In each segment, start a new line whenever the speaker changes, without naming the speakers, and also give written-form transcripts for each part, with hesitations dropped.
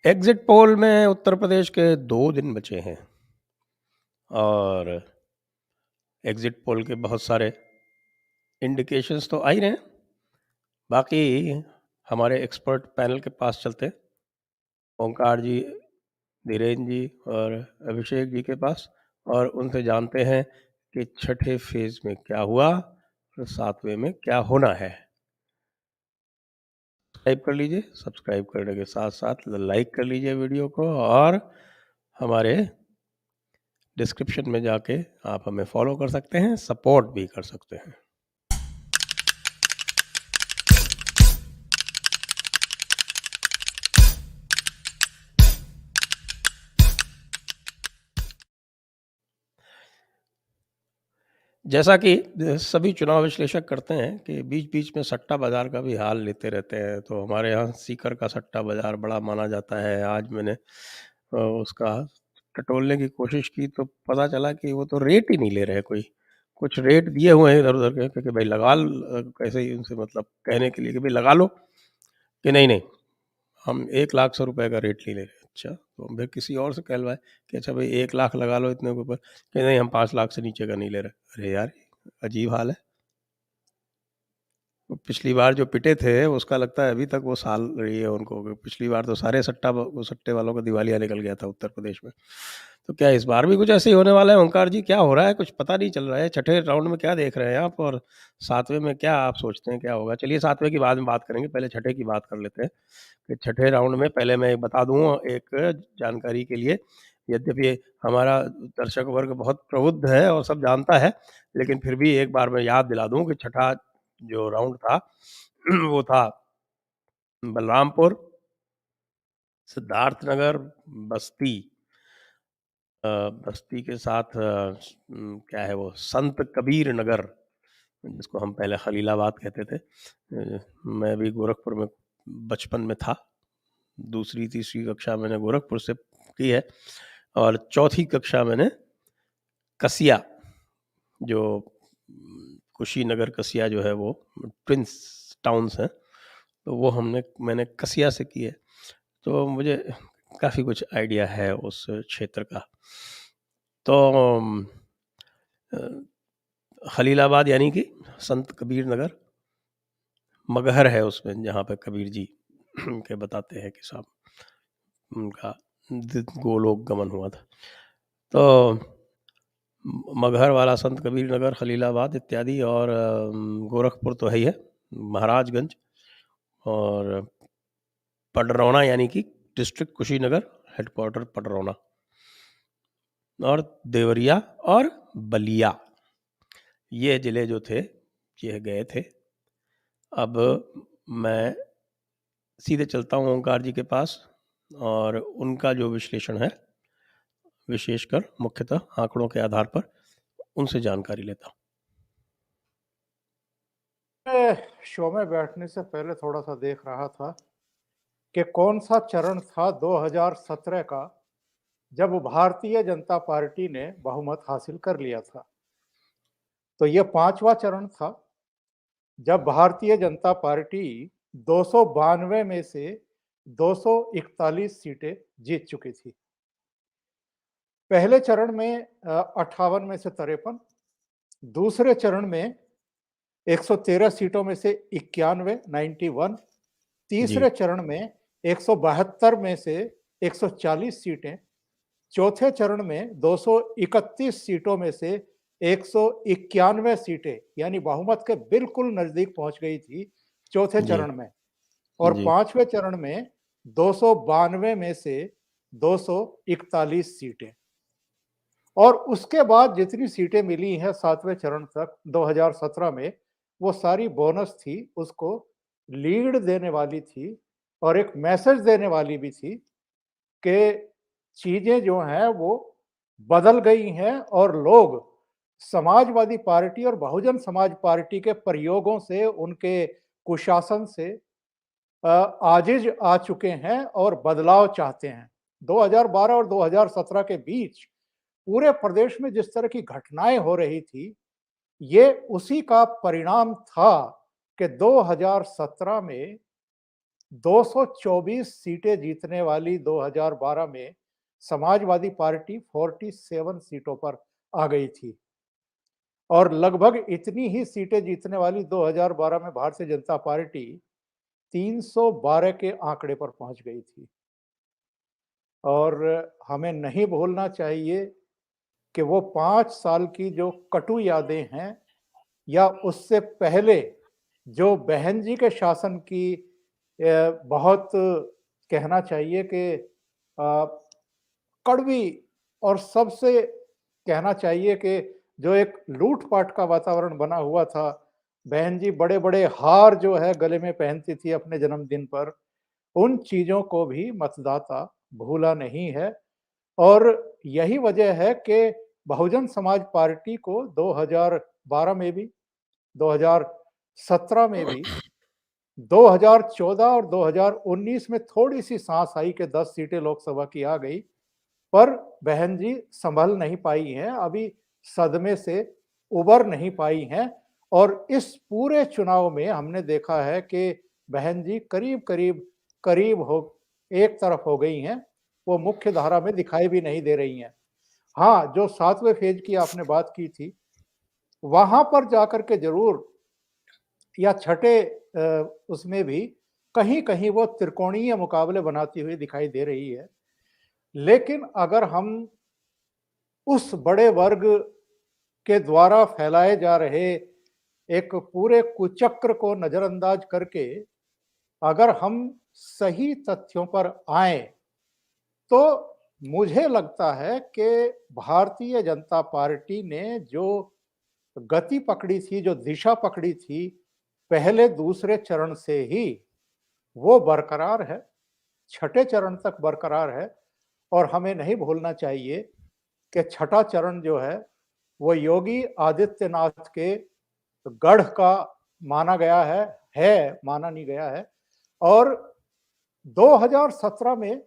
Exit poll में उत्तर प्रदेश के 2 दिन बचे हैं और एग्जिट पोल के बहुत सारे इंडिकेशंस तो आ ही रहे हैं। बाकी हमारे एक्सपर्ट पैनल के पास चलते हैं, ओंकार जी, धीरेन्द्र जी और अभिषेक जी के पास, और उनसे जानते हैं कि छठे फेज में क्या हुआ और 7वें में क्या होना है। सब्सक्राइब कर लीजिए, सब्सक्राइब करने के साथ साथ लाइक कर लीजिए वीडियो को, और हमारे डिस्क्रिप्शन में जाके आप हमें फॉलो कर सकते हैं, सपोर्ट भी कर सकते हैं। जैसा कि सभी चुनाव विश्लेषक करते हैं कि बीच-बीच में सट्टा बाज़ार का भी हाल लेते रहते हैं, तो हमारे यहाँ सीकर का सट्टा बाज़ार बड़ा माना जाता है। आज मैंने उसका टटोलने की कोशिश की तो पता चला कि वो तो रेट ही नहीं ले रहे कोई। कुछ रेट दिए हुए हैं इधर-उधर के कि भाई कैसे ही उनसे मतलब कहने के लिए कि भाई लगा लो, कि नहीं, हम 1 लाख से रुपए का रेट नहीं ले रहे। अच्छा, तो फिर किसी और से कहलवाए कि अच्छा भाई 1 लाख लगा लो इतने के ऊपर, कि नहीं हम 5 लाख से नीचे का नहीं ले रहे। अरे यार! अजीब हाल है। पिछली बार जो पिटे थे उसका लगता है अभी तक वो साल रही है उनको, पिछली बार तो सारे सट्टे वालों का दिवालिया निकल गया था उत्तर प्रदेश में। तो क्या इस बार भी कुछ ऐसे ही होने वाला है? ओंकार जी, क्या हो रहा है? कुछ पता नहीं चल रहा है। छठे राउंड में क्या देख रहे हैं आप, और 7वें में क्या आप सोचते हैं क्या होगा? चलिए 7वें की बाद में बात करेंगे, पहले छठे की बात कर लेते हैं कि छठे राउंड में पहले मैं बता दूँ एक जानकारी के लिए, यद्यपि हमारा दर्शक वर्ग बहुत प्रबुद्ध है और सब जानता है, लेकिन फिर भी एक बार मैं याद दिला दूँ कि छठा जो राउंड था वो था बलरामपुर, सिद्धार्थनगर, बस्ती। बस्ती के साथ क्या है वो संत कबीर नगर, जिसको हम पहले खलीलाबाद कहते थे। मैं भी गोरखपुर में बचपन में था। दूसरी तीसरी कक्षा मैंने गोरखपुर से की है और चौथी कक्षा मैंने कसिया, जो कुशीनगर कसिया जो है वो ट्विंस टाउन्स हैं, तो वो मैंने कसिया से की है, तो मुझे काफ़ी कुछ आइडिया है उस क्षेत्र का। तो खलीलाबाद यानी कि संत कबीर नगर, मगहर है उसमें जहाँ पे कबीर जी के बताते हैं कि साहब उनका गोलोक गमन हुआ था। तो मगहर वाला संत कबीर नगर, खलीलाबाद इत्यादि, और गोरखपुर तो है ही है, महाराजगंज, और पडरौना यानी कि डिस्ट्रिक्ट कुशीनगर, हेडक्वार्टर पडरौना, और देवरिया और बलिया, ये ज़िले जो थे ये गए थे। अब मैं सीधे चलता हूँ ओंकार जी के पास और उनका जो विश्लेषण है, विशेषकर मुख्यतः आंकड़ों के आधार पर, उनसे जानकारी लेता हूँ।
शो में बैठने से पहले थोड़ा सा देख रहा था कि कौन सा चरण था 2017 का जब भारतीय जनता पार्टी ने बहुमत हासिल कर लिया था। तो यह 5वां चरण था जब भारतीय जनता पार्टी 292 में से 241 सीटें जीत चुकी थी। पहले चरण में 58 में से 53, दूसरे चरण में 113 सीटों में से 91, 91, तीसरे चरण में 172 में से 140 सीटें, चौथे चरण में 231 सीटों में से 191 सीटें, यानी बहुमत के बिल्कुल नजदीक पहुंच गई थी चौथे चरण में, और पांचवें चरण में 292 में से 241 सीटें। और उसके बाद जितनी सीटें मिली हैं 7वें चरण तक 2017 में, वो सारी बोनस थी, उसको लीड देने वाली थी और एक मैसेज देने वाली भी थी कि चीजें जो हैं वो बदल गई हैं और लोग समाजवादी पार्टी और बहुजन समाज पार्टी के प्रयोगों से, उनके कुशासन से आजिज आ चुके हैं और बदलाव चाहते हैं। 2012 और 2017 के बीच पूरे प्रदेश में जिस तरह की घटनाएं हो रही थी, ये उसी का परिणाम था कि 2017 में 224 सीटें जीतने वाली 2012 में समाजवादी पार्टी 47 सीटों पर आ गई थी और लगभग इतनी ही सीटें जीतने वाली 2012 में भारतीय जनता पार्टी 312 के आंकड़े पर पहुंच गई थी। और हमें नहीं भूलना चाहिए कि वो 5 साल की जो कटु यादें हैं या उससे पहले जो बहन जी के शासन की बहुत कहना चाहिए कि कड़वी और सबसे कहना चाहिए कि जो एक लूट-पाट का वातावरण बना हुआ था, बहन जी बड़े-बड़े हार जो है गले में पहनती थी अपने जन्मदिन पर, उन चीज़ों को भी मतदाता भूला नहीं है और यही वजह है कि बहुजन समाज पार्टी को 2012 में भी, 2017 में भी, 2014 और 2019 में थोड़ी-सी साँस आई कि 10 सीटें लोकसभा की आ गई, पर बहन जी सँभल नहीं पाई हैं, अभी सदमे से उबर नहीं पाई हैं और इस पूरे चुनाव में हमने देखा है कि बहन जी करीब हो एक तरफ हो गई हैं, वो मुख्य धारा में दिखाई भी नहीं दे रही हैं। हाँ, जो 7वें फ़ेज़ की आपने बात की थी, वहाँ पर जाकर के ज़रूर या छठे उसमें भी कहीं-कहीं वो त्रिकोणीय मुकाबले बनाती हुई दिखाई दे रही है। लेकिन अगर हम उस बड़े वर्ग के द्वारा फैलाए जा रहे एक पूरे कुचक्र को नज़रअंदाज करके अगर हम सही तथ्यों पर आएँ, तो मुझे लगता है कि भारतीय जनता पार्टी ने जो गति पकड़ी थी, जो दिशा पकड़ी थी, पहले दूसरे चरण से ही वो बरकरार है, छठे चरण तक बरकरार है और हमें नहीं भूलना चाहिए कि छठा चरण जो वो योगी आदित्यनाथ के गढ़ का माना गया है, माना नहीं गया है और 2017 में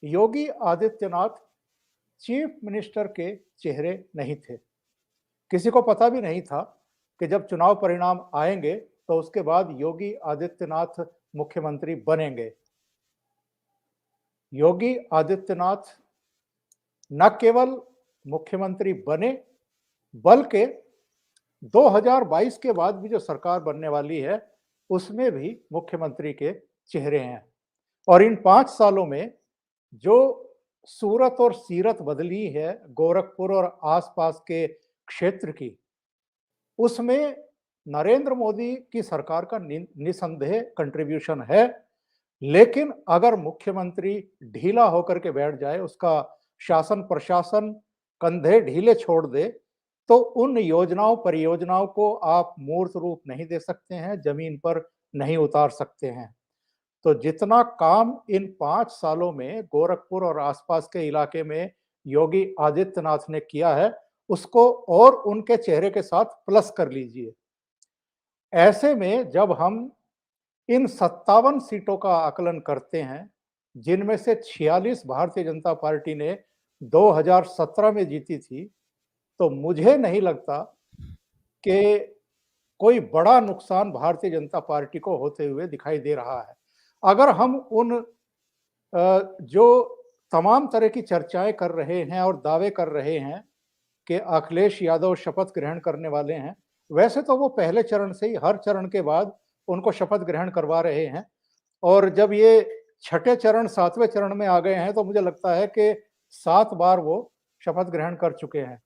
योगी आदित्यनाथ चीफ मिनिस्टर के चेहरे नहीं थे। किसी को पता भी नहीं था कि जब चुनाव परिणाम आएँगे, तो उसके बाद योगी आदित्यनाथ मुख्यमंत्री बनेंगे। योगी आदित्यनाथ न केवल मुख्यमंत्री बने, बल्कि 2022 के बाद भी जो सरकार बनने वाली है, उसमें भी मुख्यमंत्री के चेहरे हैं और इन 5 सालों में जो सूरत और सीरत बदली है गोरखपुर और आसपास के क्षेत्र की, उसमें नरेंद्र मोदी की सरकार का निसंदेह कंट्रीब्यूशन है। लेकिन अगर मुख्यमंत्री ढीला होकर के बैठ जाए, उसका शासन प्रशासन कंधे ढीले छोड़ दे, तो उन योजनाओं परियोजनाओं को आप मूर्त रूप नहीं दे सकते हैं, जमीन पर नहीं उतार सकते हैं। तो जितना काम इन 5 सालों में गोरखपुर और आसपास के इलाके में योगी आदित्यनाथ ने किया है, उसको और उनके चेहरे के साथ प्लस कर लीजिए। ऐसे में जब हम इन 57 सीटों का आकलन करते हैं, जिनमें से 46 भारतीय जनता पार्टी ने 2017 में जीती थी, तो मुझे नहीं लगता कि कोई बड़ा नुकसान भारतीय जनता पार्टी को होते हुए दिखाई दे रहा है। अगर हम उन जो तमाम तरह की चर्चाएँ कर रहे हैं और दावे कर रहे हैं कि अखिलेश यादव शपथ ग्रहण करने वाले हैं, वैसे तो वो पहले चरण से ही हर चरण के बाद उनको शपथ ग्रहण करवा रहे हैं और जब ये छठे चरण, 7वें चरण में आ गए हैं, तो मुझे लगता है कि 7 बार वो शपथ ग्रहण कर चुके हैं।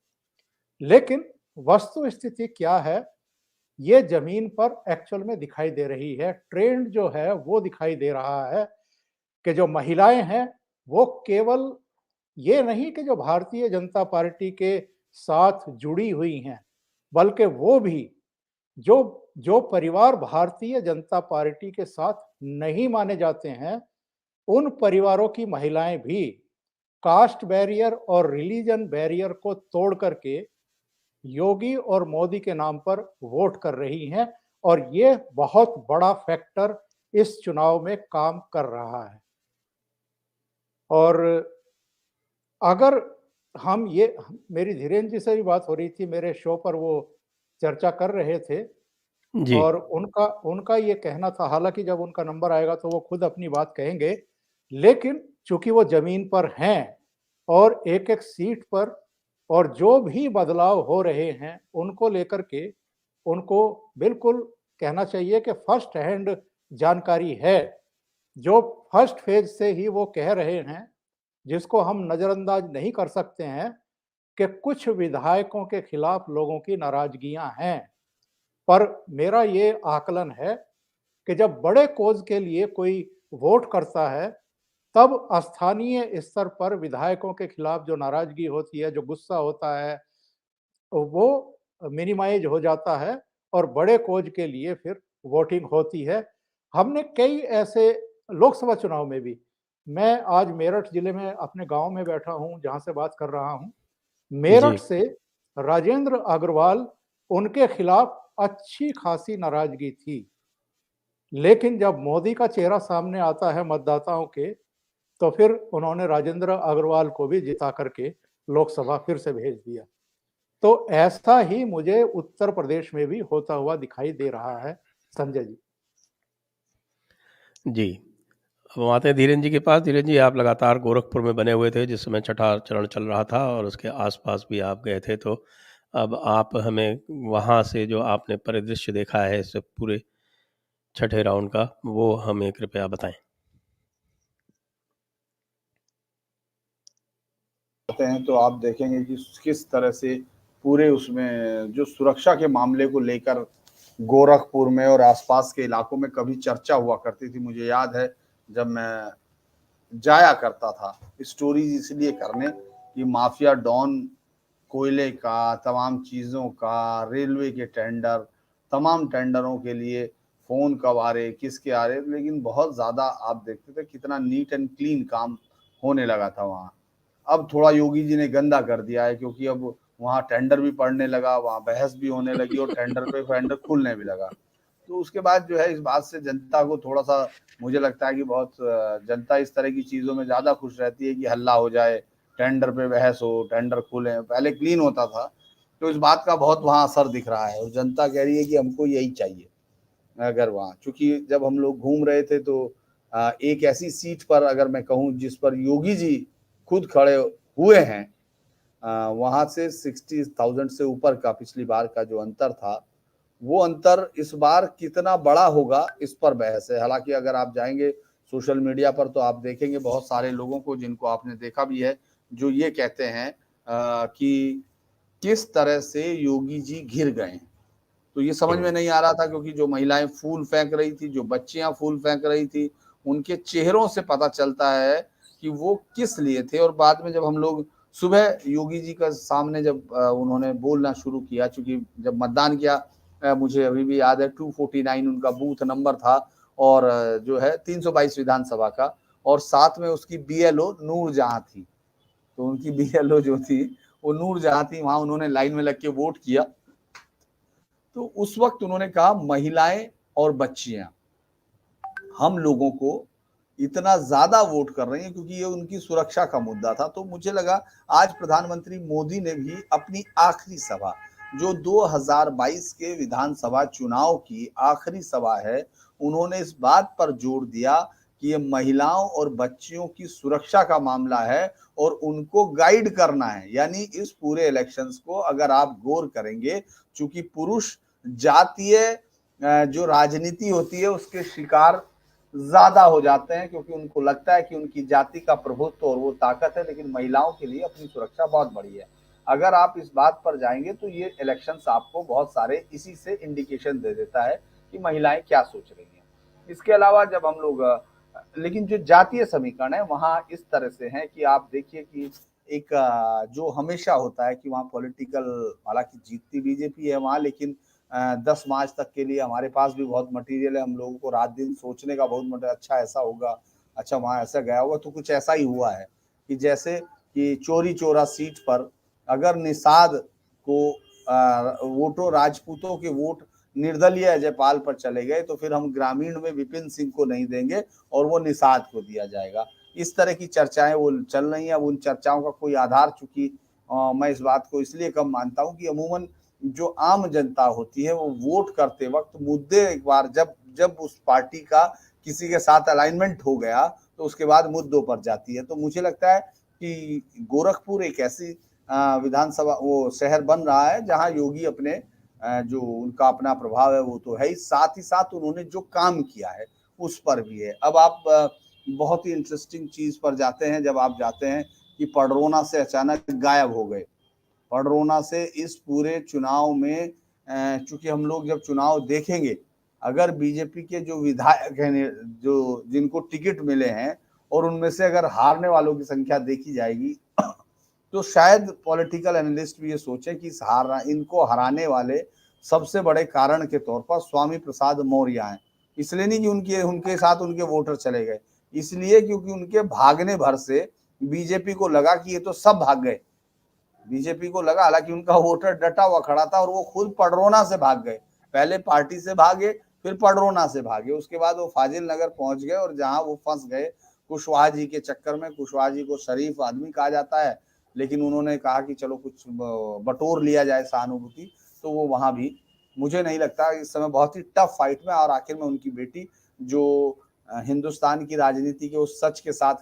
लेकिन वस्तु स्थिति क्या है, ये ज़मीन पर एक्चुअल में दिखाई दे रही है। ट्रेंड जो है, वो दिखाई दे रहा है कि जो महिलाएँ हैं, वो केवल ये नहीं कि जो भारतीय जनता पार्टी के साथ जुड़ी हुई हैं, बल्कि वो भी जो जो परिवार भारतीय जनता पार्टी के साथ नहीं माने जाते हैं, उन परिवारों की महिलाएँ भी कास्ट बैरियर और रिलीजन बैरियर को तोड़ करके योगी और मोदी के नाम पर वोट कर रही हैं और ये बहुत बड़ा फैक्टर इस चुनाव में काम कर रहा है। और अगर हम ये मेरी धीरेन्द्र जी से भी बात हो रही थी, मेरे शो पर वो चर्चा कर रहे थे
जी,
और उनका उनका ये कहना था, हालाँकि जब उनका नंबर आएगा तो वो खुद अपनी बात कहेंगे, लेकिन चूँकि वो ज़मीन पर हैं और एक-एक सीट पर और जो भी बदलाव हो रहे हैं, उनको लेकर के उनको बिल्कुल कहना चाहिए कि फर्स्ट हैंड जानकारी है। जो फर्स्ट फेज़ से ही वो कह रहे हैं, जिसको हम नज़रअंदाज नहीं कर सकते हैं कि कुछ विधायकों के खिलाफ लोगों की नाराज़गियाँ हैं। पर मेरा ये आकलन है कि जब बड़े कॉज़ के लिए कोई वोट करता है, तब स्थानीय स्तर पर विधायकों के खिलाफ जो नाराज़गी होती है, जो गुस्सा होता है, वो मिनिमाइज़ हो जाता है और बड़े कॉज़ के लिए फिर वोटिंग होती है। हमने कई ऐसे लोकसभा चुनाव में भी, मैं आज मेरठ ज़िले में अपने गाँव में बैठा हूँ, जहाँ से बात कर रहा हूँ।
जी।
मेरठ से राजेंद्र अग्रवाल, उनके खिलाफ अच्छी खासी नाराज़गी थी। लेकिन जब मोदी का चेहरा सामने आता है मतदाताओं के, तो फिर उन्होंने राजेंद्र अग्रवाल को भी जिता करके लोकसभा फिर से भेज दिया। तो ऐसा ही मुझे उत्तर प्रदेश में भी होता हुआ दिखाई दे रहा है, संजय जी।
जी। अब हम आते हैं धीरेन जी के पास। धीरेन जी, आप लगातार गोरखपुर में बने हुए थे जिस समय छठा चरण चल रहा था और उसके आस-पास भी आप गए थे, तो अब आप हमें वहाँ से जो आपने परिदृश्य देखा है इस पूरे छठे राउंड का, वो हमें कृपया बताएँ?
करते हैं तो आप देखेंगे कि किस तरह से पूरे उसमें जो सुरक्षा के मामले को लेकर गोरखपुर में और आसपास के इलाकों में कभी चर्चा हुआ करती थी। मुझे याद है जब मैं जाया करता था स्टोरीज इसलिए करने कि माफिया डॉन कोयले का, तमाम चीज़ों का, रेलवे के टेंडर, तमाम टेंडरों के लिए फ़ोन कब आ रहे, किसके आ रहे, लेकिन बहुत ज़्यादा आप देखते थे कितना नीट एंड क्लीन काम होने लगा था वहाँ। अब थोड़ा योगी जी ने गंदा कर दिया है क्योंकि अब वहाँ टेंडर भी पड़ने लगा, वहाँ बहस भी होने लगी और टेंडर पे टेंडर खुलने भी लगा। तो उसके बाद जो है इस बात से जनता को थोड़ा-सा मुझे लगता है कि बहुत जनता इस तरह की चीज़ों में ज़्यादा खुश रहती है कि हल्ला हो जाए, टेंडर पे बहस हो, टेंडर खुले, पहले क्लीन होता था। तो इस बात का बहुत वहाँ असर दिख रहा है और जनता कह रही है कि हमको यही चाहिए। अगर वहाँ चूँकि जब हम लोग घूम रहे थे तो एक ऐसी सीट पर अगर मैं कहूँ जिस पर योगी जी खुद खड़े हुए हैं, वहाँ से 60,000 से ऊपर का पिछली बार का जो अंतर था, वो अंतर इस बार कितना बड़ा होगा इस पर बहस है। हालाँकि अगर आप जाएँगे सोशल मीडिया पर तो आप देखेंगे बहुत सारे लोगों को जिनको आपने देखा भी है, जो ये कहते हैं कि किस तरह से योगी जी घिर गए हैं। तो ये समझ में
हुँ।
नहीं आ रहा था क्योंकि जो महिलाएं फूल फेंक रही थी, जो बच्चियां फूल फेंक रही थी, उनके चेहरों से पता चलता है कि वो किस लिए थे। और बाद में जब हम लोग सुबह योगी जी का सामने जब उन्होंने बोलना शुरू किया, चूंकि जब मतदान किया, मुझे अभी भी याद है 249 उनका बूथ नंबर था और जो है 322 विधानसभा का, और साथ में उसकी बीएलओ नूर जहां थी। तो उनकी बीएलओ जो थी वो नूर जहां थी, वहां उन्होंने लाइन में लग के वोट किया। तो उस वक्त उन्होंने कहा महिलाएं और बच्चियां हम लोगों को इतना ज्यादा वोट कर रही हैं क्योंकि ये उनकी सुरक्षा का मुद्दा था। तो मुझे लगा आज प्रधानमंत्री मोदी ने भी अपनी आखिरी सभा, जो 2022 के विधानसभा चुनाव की आखिरी सभा है, उन्होंने इस बात पर जोर दिया कि ये महिलाओं और बच्चियों की सुरक्षा का मामला है और उनको गाइड करना है। यानी इस पूरे इलेक्शंस को अगर आप गौर करेंगे, चूंकि पुरुष जातीय जो राजनीति होती है उसके शिकार ज्यादा हो जाते हैं क्योंकि उनको लगता है कि उनकी जाति का प्रभुत्व और वो ताकत है, लेकिन महिलाओं के लिए अपनी सुरक्षा बहुत बड़ी है। अगर आप इस बात पर जाएंगे तो ये इलेक्शंस आपको बहुत सारे इसी से इंडिकेशन दे देता है कि महिलाएं क्या सोच रही हैं। इसके अलावा जब हम लोग लेकिन जो जातीय समीकरण है वहां इस तरह से है कि आप देखिए कि एक जो हमेशा होता है कि वहाँ पॉलिटिकल, हालांकि जीतती बीजेपी है वहां, लेकिन 10 मार्च तक के लिए हमारे पास भी बहुत मटेरियल है, हम लोगों को रात दिन सोचने का बहुत मटेरियल, अच्छा ऐसा होगा, अच्छा वहाँ ऐसा गया होगा। तो कुछ ऐसा ही हुआ है कि जैसे कि चोरी चोरा सीट पर अगर निषाद को वोटों राजपूतों के वोट निर्दलीय जयपाल पर चले गए तो फिर हम ग्रामीण में विपिन सिंह को नहीं देंगे और वो निषाद को दिया जाएगा। इस तरह की चर्चाएं वो चल रही हैं। अब उन चर्चाओं का कोई आधार, चूंकि मैं इस बात को इसलिए कम मानता हूं कि अमूमन जो आम जनता होती है वो वोट करते वक्त मुद्दे एक बार जब उस पार्टी का किसी के साथ अलाइनमेंट हो गया तो उसके बाद मुद्दों पर जाती है। तो मुझे लगता है कि गोरखपुर एक ऐसी विधानसभा वो शहर बन रहा है जहां योगी अपने जो उनका अपना प्रभाव है वो तो है ही, साथ ही साथ उन्होंने जो काम किया है उस पर भी है। अब आप बहुत ही इंटरेस्टिंग चीज पर जाते हैं जब आप जाते हैं कि पडरौना से अचानक गायब हो गए। पडरौना से इस पूरे चुनाव में चूंकि हम लोग जब चुनाव देखेंगे, अगर बीजेपी के जो विधायक हैं जो जिनको टिकट मिले हैं और उनमें से अगर हारने वालों की संख्या देखी जाएगी तो शायद पॉलिटिकल एनालिस्ट भी ये सोचे कि इनको हराने वाले सबसे बड़े कारण के तौर पर स्वामी प्रसाद मौर्य हैं। इसलिए नहीं कि उनके साथ उनके वोटर चले गए, इसलिए क्योंकि उनके भागने भर से बीजेपी को लगा कि ये तो सब भाग गए। बीजेपी को लगा, हालांकि उनका वोटर डटा हुआ खड़ा था और वो खुद पडरौना से भाग गए। पहले पार्टी से भागे, फिर पडरौना से भागे, उसके बाद वो फाजिल नगर पहुंच गए और जहां वो फंस गए कुशवाहा जी के चक्कर में। कुशवाहा जी को शरीफ आदमी कहा जाता है, लेकिन उन्होंने कहा कि चलो कुछ बटोर लिया जाए सहानुभूति, तो वो वहां भी मुझे नहीं लगता इस समय बहुत ही टफ फाइट में। और आखिर में उनकी बेटी जो हिंदुस्तान की राजनीति के उस सच के साथ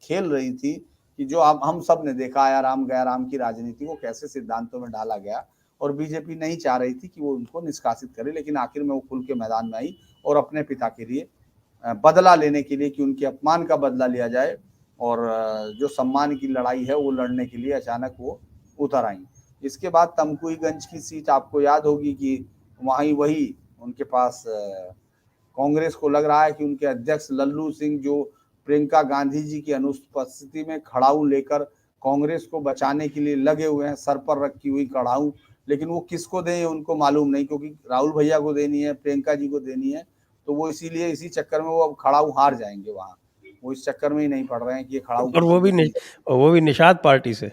खेल रही थी कि जो हम सब ने देखा आया राम गया राम की राजनीति को कैसे सिद्धांतों में डाला गया, और बीजेपी नहीं चाह रही थी कि वो उनको निष्कासित करे, लेकिन आखिर में वो खुल के मैदान में आई और अपने पिता के लिए बदला लेने के लिए कि उनके अपमान का बदला लिया जाए और जो सम्मान की लड़ाई है वो लड़ने के लिए अचानक वो उतर आई। इसके बाद तमकुहीगंज की सीट आपको याद होगी कि वही उनके पास कांग्रेस को लग रहा है कि उनके अध्यक्ष लल्लू सिंह जो प्रियंका गांधी जी की अनुपस्थिति में खड़ाऊ लेकर कांग्रेस को बचाने के लिए लगे हुए हैं, सर पर रखी हुई कड़ाऊ, लेकिन वो किसको दें उनको मालूम नहीं, क्योंकि राहुल भैया को देनी है, प्रियंका जी को देनी है, तो वो इसीलिए इसी चक्कर में वो अब खड़ाऊ हार जाएंगे वहां। वो इस चक्कर में ही नहीं पड़ रहे हैं कि ये खड़ाऊ
और वो भी निषाद पार्टी से,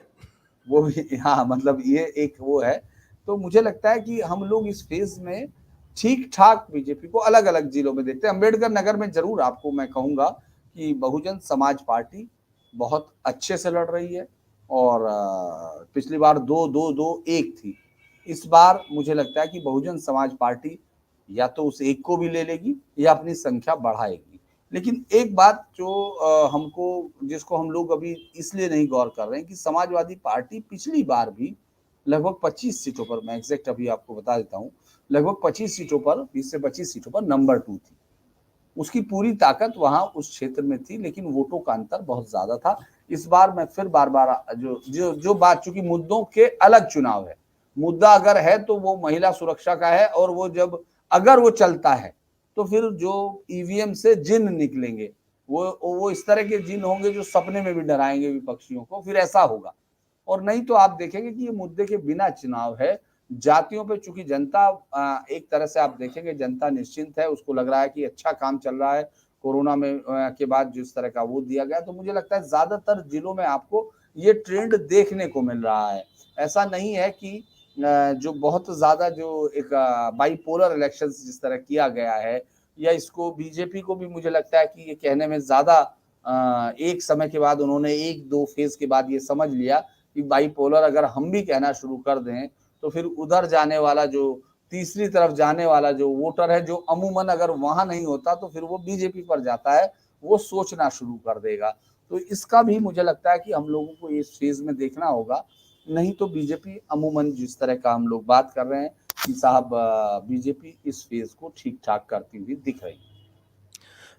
वो भी, हाँ मतलब ये एक वो है। तो मुझे लगता है कि हम लोग इस फेज में ठीक ठाक बीजेपी को अलग अलग जिलों में देखते हैं। अम्बेडकर नगर में जरूर आपको मैं कहूंगा कि बहुजन समाज पार्टी बहुत अच्छे से लड़ रही है और पिछली बार 2-2-2-1 थी। इस बार मुझे लगता है कि बहुजन समाज पार्टी या तो उस एक को भी ले लेगी या अपनी संख्या बढ़ाएगी। लेकिन एक बात जो जिसको हम लोग अभी इसलिए नहीं गौर कर रहे हैं कि समाजवादी पार्टी पिछली बार भी लगभग 25 सीटों पर, मैं एग्जैक्ट अभी आपको बता देता हूँ, लगभग 25 सीटों पर 20 से 25 सीटों पर नंबर 2 थी। उसकी पूरी ताकत वहां उस क्षेत्र में थी, लेकिन वोटों का अंतर बहुत ज्यादा था। इस बार मैं फिर बार जो बात, चूंकि मुद्दों के अलग चुनाव है, मुद्दा अगर है तो वो महिला सुरक्षा का है, और वो अगर वो चलता है तो फिर जो ईवीएम से जिन निकलेंगे वो इस तरह के जिन होंगे जो सपने में भी डराएंगे विपक्षियों को, फिर ऐसा होगा। और नहीं तो आप देखेंगे कि ये मुद्दे के बिना चुनाव है। जातियों पे चूंकि जनता एक तरह से आप देखेंगे जनता निश्चिंत है, उसको लग रहा है कि अच्छा काम चल रहा है कोरोना में के बाद जिस तरह का वो दिया गया, तो मुझे लगता है ज्यादातर जिलों में आपको ये ट्रेंड देखने को मिल रहा है। ऐसा नहीं है कि जो बहुत ज्यादा जो एक बाइपोलर इलेक्शन जिस तरह किया गया है, या इसको बीजेपी को भी मुझे लगता है कि ये कहने में ज्यादा एक समय के बाद उन्होंने 1-2 फेज के बाद ये समझ लिया कि बाइपोलर अगर हम भी कहना शुरू कर दें तो फिर उधर जाने वाला जो तीसरी तरफ जाने वाला जो वोटर है, जो अमूमन अगर वहां नहीं होता तो फिर वो बीजेपी पर जाता है, वो सोचना शुरू कर देगा। तो इसका भी मुझे लगता है कि हम लोगों को इस फेज में देखना होगा। नहीं तो बीजेपी अमूमन जिस तरह का हम लोग बात कर रहे हैं कि साहब बीजेपी इस फेज को ठीक ठाक करती हुई दिख रही है।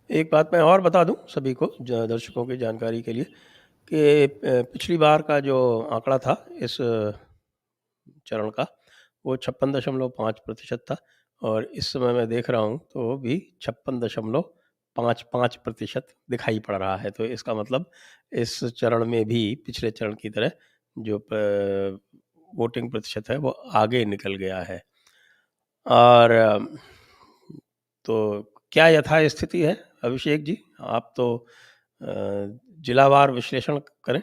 एक बात मैं और बता दूं सभी को, दर्शकों की जानकारी के लिए, कि पिछली बार का जो आंकड़ा था इस चरण का वो 56.5% था, और इस समय मैं देख रहा हूँ तो वो भी 56.55% दिखाई पड़ रहा है। तो इसका मतलब इस चरण में भी पिछले चरण की तरह जो वोटिंग प्रतिशत है वो आगे निकल गया है। और तो क्या यथास्थिति है अभिषेक जी, आप तो जिलावार विश्लेषण करें।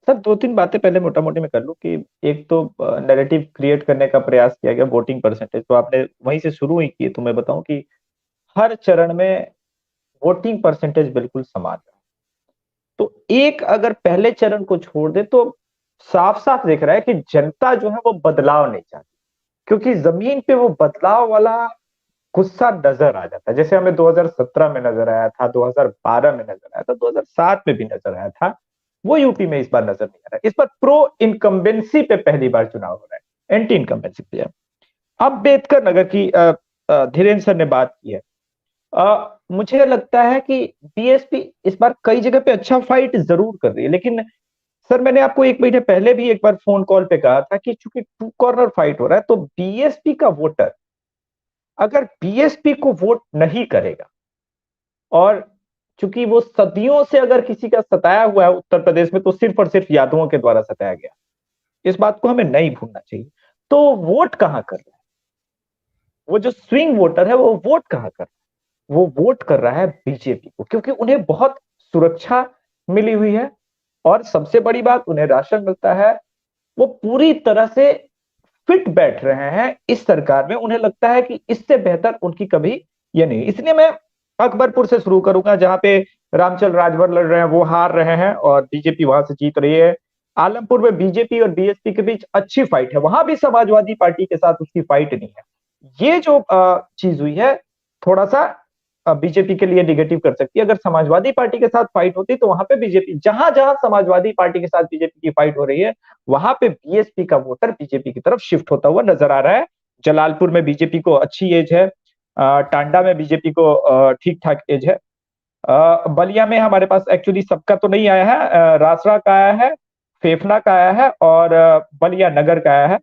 सर 2-3 बातें पहले मोटा मोटी में कर लूं कि एक तो नैरेटिव क्रिएट करने का प्रयास किया गया वोटिंग परसेंटेज, तो आपने वहीं से शुरू ही की। तो मैं बताऊं कि हर चरण में वोटिंग परसेंटेज बिल्कुल समान है। तो एक अगर पहले चरण को छोड़ दे तो साफ साफ दिख रहा है कि जनता जो है वो बदलाव नहीं चाहती, क्योंकि जमीन पे वो बदलाव वाला गुस्सा नजर आ जाता है। जैसे हमें 2017 में नजर आया था, 2012 में नजर आया था, 2007 में भी नजर आया था, वो यूपी में इस बार नजर नहीं आ रहा है। इस बार प्रो इनकम्बेंसी पे पहली बार चुनाव हो रहा है, एंटी इनकम्बेंसी पे। अम्बेडकर नगर की धीरेन्द्र सर ने बात की है। मुझे लगता है कि बीएसपी इस बार कई जगह पे अच्छा फाइट जरूर कर रही है, लेकिन सर मैंने आपको एक महीने पहले भी एक बार फोन कॉल पे कहा था कि चूंकि टू कॉर्नर फाइट हो रहा है, तो बीएसपी का वोटर अगर बीएसपी को वोट नहीं करेगा, और चूंकि वो सदियों से अगर किसी का सताया हुआ है उत्तर प्रदेश में, तो सिर्फ और सिर्फ यादवों के द्वारा सताया गया, इस बात को हमें नहीं भूलना चाहिए। तो वोट कहां कर रहा है, वो जो स्विंग वोटर है वो वोट कहां कर रहा है, वो वोट कर रहा है बीजेपी को, क्योंकि उन्हें बहुत सुरक्षा मिली हुई है, और सबसे बड़ी बात उन्हें राशन मिलता है। वो पूरी तरह से फिट बैठ रहे हैं इस सरकार में, उन्हें लगता है कि इससे बेहतर उनकी कभी ये नहीं। इसलिए मैं अकबरपुर से शुरू करूंगा, जहां पे रामचल राजभर लड़ रहे हैं, वो हार रहे हैं और बीजेपी वहां से जीत रही है। आलमपुर में बीजेपी और बीएसपी के बीच अच्छी फाइट है, वहां भी समाजवादी पार्टी के साथ उसकी फाइट नहीं है। ये जो चीज हुई है, थोड़ा सा बीजेपी के लिए निगेटिव कर सकती है। अगर समाजवादी पार्टी के साथ फाइट होती तो वहां पे बीजेपी, जहां जहां समाजवादी पार्टी के साथ बीजेपी की फाइट हो रही है, वहां पे बीएसपी का वोटर बीजेपी की तरफ शिफ्ट होता हुआ नजर आ रहा है। जलालपुर में बीजेपी को अच्छी एज है, टांडा में बीजेपी को ठीक ठाक एज है। बलिया में हमारे पास एक्चुअली सबका तो नहीं आया है, रासड़ा का आया है, फेफना का आया है, और बलिया नगर का आया है।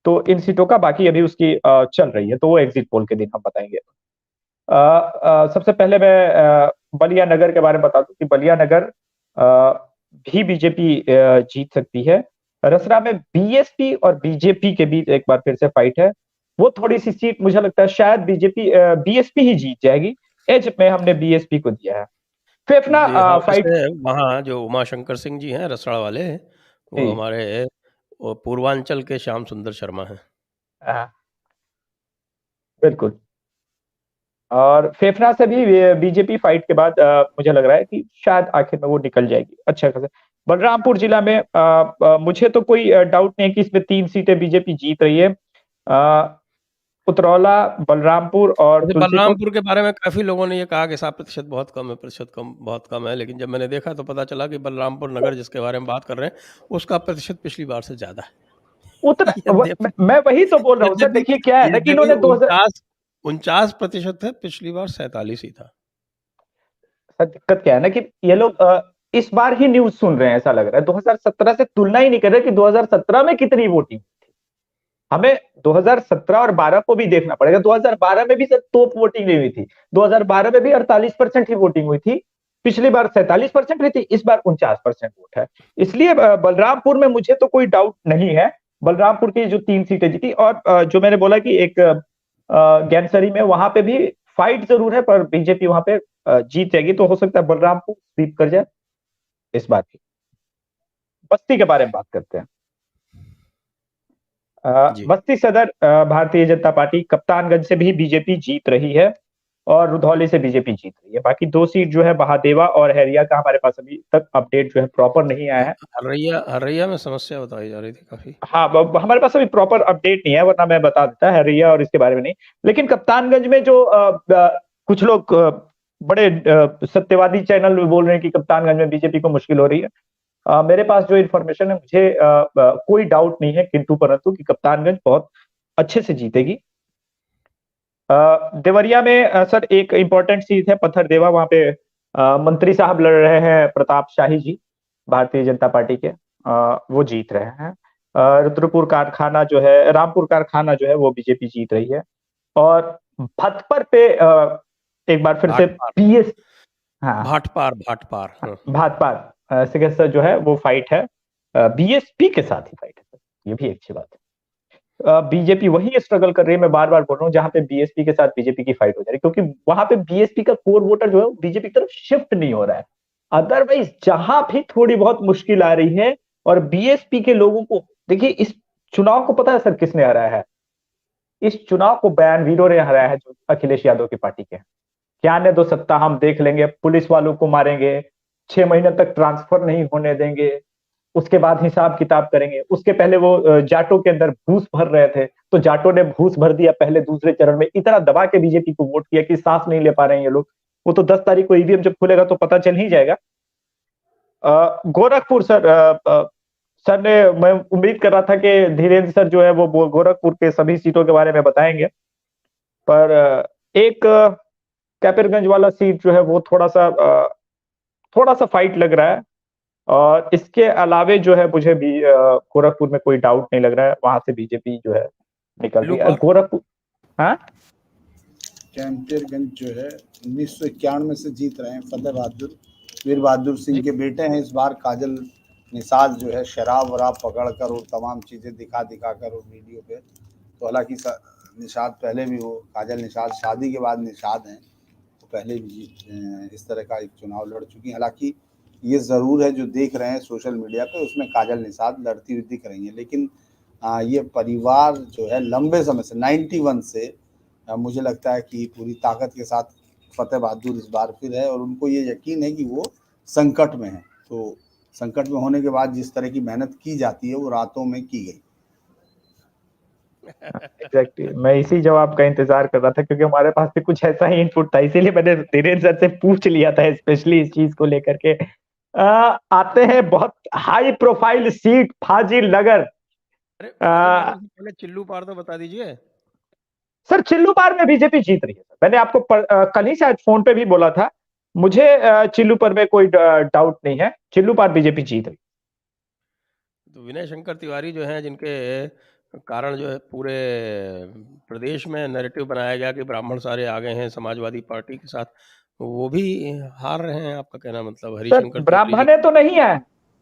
तो इन सीटों का बाकी अभी उसकी चल रही है, तो वो एग्जिट पोल के दिन हम बताएंगे। सबसे पहले मैं बलिया नगर के बारे में बता दूं कि बलिया नगर भी बीजेपी जीत सकती है। रसरा में बीएसपी और बीजेपी के बीच एक बार फिर से फाइट है, वो थोड़ी सी सीट मुझे लगता है शायद बीएसपी ही जीत जाएगी। एज में हमने बीएसपी को दिया है। फेफना
हाँ,
फाइट,
वैसे वहाँ जो उमाशंकर सिंह जी हैं रसड़ा वाले, वो हमारे वो पूर्वांचल के श्याम सुंदर शर्मा हैं।
बिल्कुल। और फेफना से भी बीजेपी फाइट के बाद मुझे लग रहा है कि शायद आखिर में वो निकल जाएगी अच्छा खासा। बलरामपुर जिला में मुझे तो कोई डाउट नहीं है कि इसमें 3 सीटें बीजेपी जीत रही है। उतरौला, बलरामपुर और
वैसे
तुलसीपुर।
बलरामपुर के बारे में काफ़ी लोगों ने ये कहा कि 7% बहुत कम है, प्रतिशत कम बहुत कम है, लेकिन जब मैंने देखा तो पता चला कि बलरामपुर नगर जिसके बारे में बात कर रहे हैं, उसका प्रतिशत पिछली बार से ज़्यादा है।
मैं वही तो बोल रहा हूँ सर। देखिए क्या है ना कि इन्होंने
49% है, पिछली बार 47 ही था।
दिक्कत क्या है ना कि ये लोग इस बार ही न्यूज सुन रहे हैं, ऐसा लग रहा है। 2017 से तुलना ही नहीं कर रहे कि 2017 में कितनी वोटिंग थी। हमें 2017 और 12 को भी देखना पड़ेगा। 2012 में भी सर तोप वोटिंग नहीं हुई थी। 2012 में भी 48% ही वोटिंग हुई थी। पिछली बार 47% हुई थी, इस बार 49% वोट है। इसलिए बलरामपुर में मुझे तो कोई डाउट नहीं है। बलरामपुर की जो 3 सीटें जीती, और जो मैंने बोला कि एक ज्ञानसरी में, वहां पे भी फाइट जरूर है, पर बीजेपी वहां पे जीत जाएगी। तो हो सकता है बलरामपुर स्वीप कर जाए इस बार की। बस्ती के बारे में बात करते हैं। बस्ती सदर भारतीय जनता पार्टी, कप्तानगंज से भी बीजेपी जीत रही है, और रुधौली से बीजेपी जीत रही है। बाकी 2 सीट जो है महादेवा और हैरिया का हमारे पास अभी तक अपडेट जो है प्रॉपर नहीं आया है।
हरैया में समस्या बताई जा रही थी काफी।
हाँ, हमारे पास अभी प्रॉपर अपडेट नहीं है, वरना मैं बता देता हैरिया और इसके बारे में नहीं। लेकिन कप्तानगंज में जो कुछ लोग बड़े सत्यवादी चैनल बोल रहे हैं कि कप्तानगंज में बीजेपी को मुश्किल हो रही है। मेरे पास जो इन्फॉर्मेशन है, मुझे कोई डाउट नहीं है किंतु परंतु कि कप्तानगंज बहुत अच्छे से जीतेगी। देवरिया में सर एक इंपॉर्टेंट सीट है पत्थरदेवा, वहां पे मंत्री साहब लड़ रहे हैं, प्रताप शाही जी भारतीय जनता पार्टी के, वो जीत रहे हैं। रुद्रपुर कारखाना जो है, रामपुर कारखाना जो है, वो बीजेपी जीत रही है। और भटपर पे एक बार फिर से पीएस, हाँ भाटपार से जो है वो फाइट है, बीएसपी के साथ ही फाइट है। ये भी अच्छी बात है। बीजेपी वही स्ट्रगल कर रही है, मैं बार बार बोल रहा हूँ, जहां पे बीएसपी के साथ बीजेपी की फाइट हो जा रही है, क्योंकि वहां पे बीएसपी का कोर वोटर जो है बीजेपी की तरफ शिफ्ट नहीं हो रहा है। अदरवाइज जहां भी थोड़ी बहुत मुश्किल आ रही है, और बीएसपी के लोगों को देखिए, इस चुनाव को पता है सर किसने हराया है? इस चुनाव को बयानवीरों ने हराया है, जो अखिलेश यादव की पार्टी के हैं। क्या ने दो सत्ता हम देख लेंगे, पुलिस वालों को मारेंगे, 6 महीने तक ट्रांसफर नहीं होने देंगे, उसके बाद हिसाब किताब करेंगे। उसके पहले वो जाटों के अंदर घूस भर रहे थे, तो जाटों ने घूस भर दिया पहले दूसरे चरण में, इतना दबा के बीजेपी को वोट किया कि सांस नहीं ले पा रहे हैं ये लोग। वो तो 10 तारीख को ईवीएम जब खुलेगा तो पता चल ही जाएगा। गोरखपुर सर ने, मैं उम्मीद कर रहा था कि धीरेन्द्र सर जो है वो गोरखपुर के सभी सीटों के बारे में बताएंगे, पर एक कैपरगंज वाला सीट जो है वो थोड़ा सा फाइट लग रहा है। और इसके अलावे जो है मुझे भी गोरखपुर में कोई डाउट नहीं लग रहा है, वहां से बीजेपी जो है निकल रही है। गोरखपुर, हाँ,
कैंपरगंज जो है 1991 से जीत रहे हैं फतेह बहादुर, वीर बहादुर सिंह के बेटे हैं। इस बार काजल निषाद जो है शराब वराब पकड़ कर और तमाम चीजें दिखा कर और वीडियो पे, तो हालांकि निषाद पहले भी वो काजल निषाद शादी के बाद निषाद हैं, तो पहले भी इस तरह का एक चुनाव लड़ चुकी हैं। हालांकि ये ज़रूर है जो देख रहे हैं सोशल मीडिया पे, उसमें काजल निषाद लड़ती हुई दिख रही हैं, लेकिन ये परिवार जो है लंबे समय से 91 से मुझे लगता है कि पूरी ताकत के साथ फतेह बहादुर इस बार फिर है, और उनको ये यकीन है कि वो संकट में है। तो संकट में होने के बाद जिस तरह की मेहनत की जाती है वो रातों में की गई।
एग्जैक्टली, मैं इसी जवाब का इंतजार कर रहा था, क्योंकि हमारे पास भी कुछ ऐसा ही इनपुट था, इसीलिए मैंने धीरेन्द्र सर से पूछ लिया था स्पेशली इस चीज को लेकर के। आते हैं बहुत हाई प्रोफाइल सीट फाजिल नगर।
पहले चिल्लू पार तो बता दीजिए
सर। चिल्लू पार में बीजेपी जीत रही है सर, मैंने आपको कल ही शायद फोन पे भी बोला था। मुझे चिल्लू पर में कोई डाउट नहीं है, चिल्लू पार बीजेपी जीत रही।
तो विनय शंकर तिवारी जो हैं, जिनके कारण जो है पूरे प्रदेश में नैरेटिव बनाया गया कि ब्राह्मण सारे आ गए हैं समाजवादी पार्टी के साथ, वो भी हार रहे हैं, आपका कहना मतलब? हरिशंकर
ब्राह्मण तो नहीं है,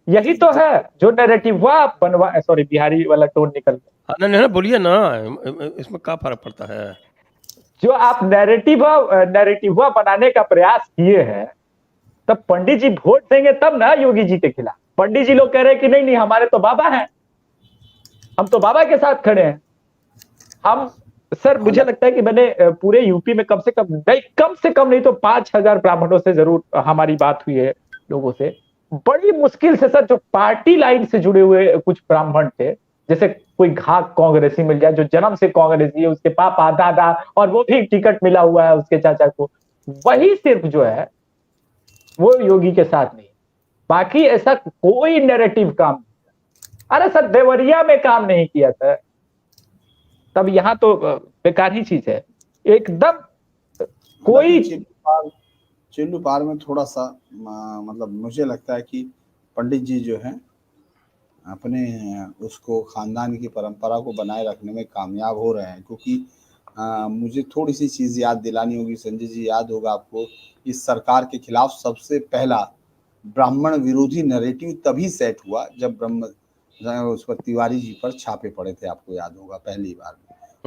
यही तो है जो नैरेटिव हुआ बनवा, सॉरी बिहारी वाला टोन निकल गया।
ना बोलिए ना, इसमें क्या फर्क पड़ता है?
जो आप नैरेटिव बनाने का प्रयास किए हैं, तब पंडित जी वोट देंगे तब ना योगी जी के खिलाफ। पंडित जी लोग कह रहे हैं कि नहीं हमारे तो बाबा हैं, हम तो बाबा के साथ खड़े हैं। हम सर, मुझे लगता है कि मैंने पूरे यूपी में कम से कम नहीं तो 5000 ब्राह्मणों से जरूर हमारी बात हुई है, लोगों से। बड़ी मुश्किल से सर, जो पार्टी लाइन से जुड़े हुए कुछ ब्राह्मण थे, जैसे कोई घाक कांग्रेसी मिल जाए जो जन्म से कांग्रेसी है, उसके पापा दादा, और वो भी टिकट मिला हुआ है उसके चाचा को, वही सिर्फ जो है वो योगी के साथ नहीं। बाकी ऐसा कोई नैरेटिव काम नहीं। अरे सर, देवरिया में काम नहीं किया था, तब यहाँ तो बेकार ही चीज है एकदम। कोई
चिल्लू पार में थोड़ा सा मतलब मुझे लगता है कि पंडित जी जो हैं अपने उसको खानदान की परंपरा को बनाए रखने में कामयाब हो रहे हैं, क्योंकि मुझे थोड़ी सी चीज़ याद दिलानी होगी संजय जी, याद होगा आपको, इस सरकार के खिलाफ सबसे पहला ब्राह्मण विरोधी नैरेटिव तभी सेट हुआ जब उस पर तिवारी जी पर छापे पड़े थे, आपको याद होगा पहली बार।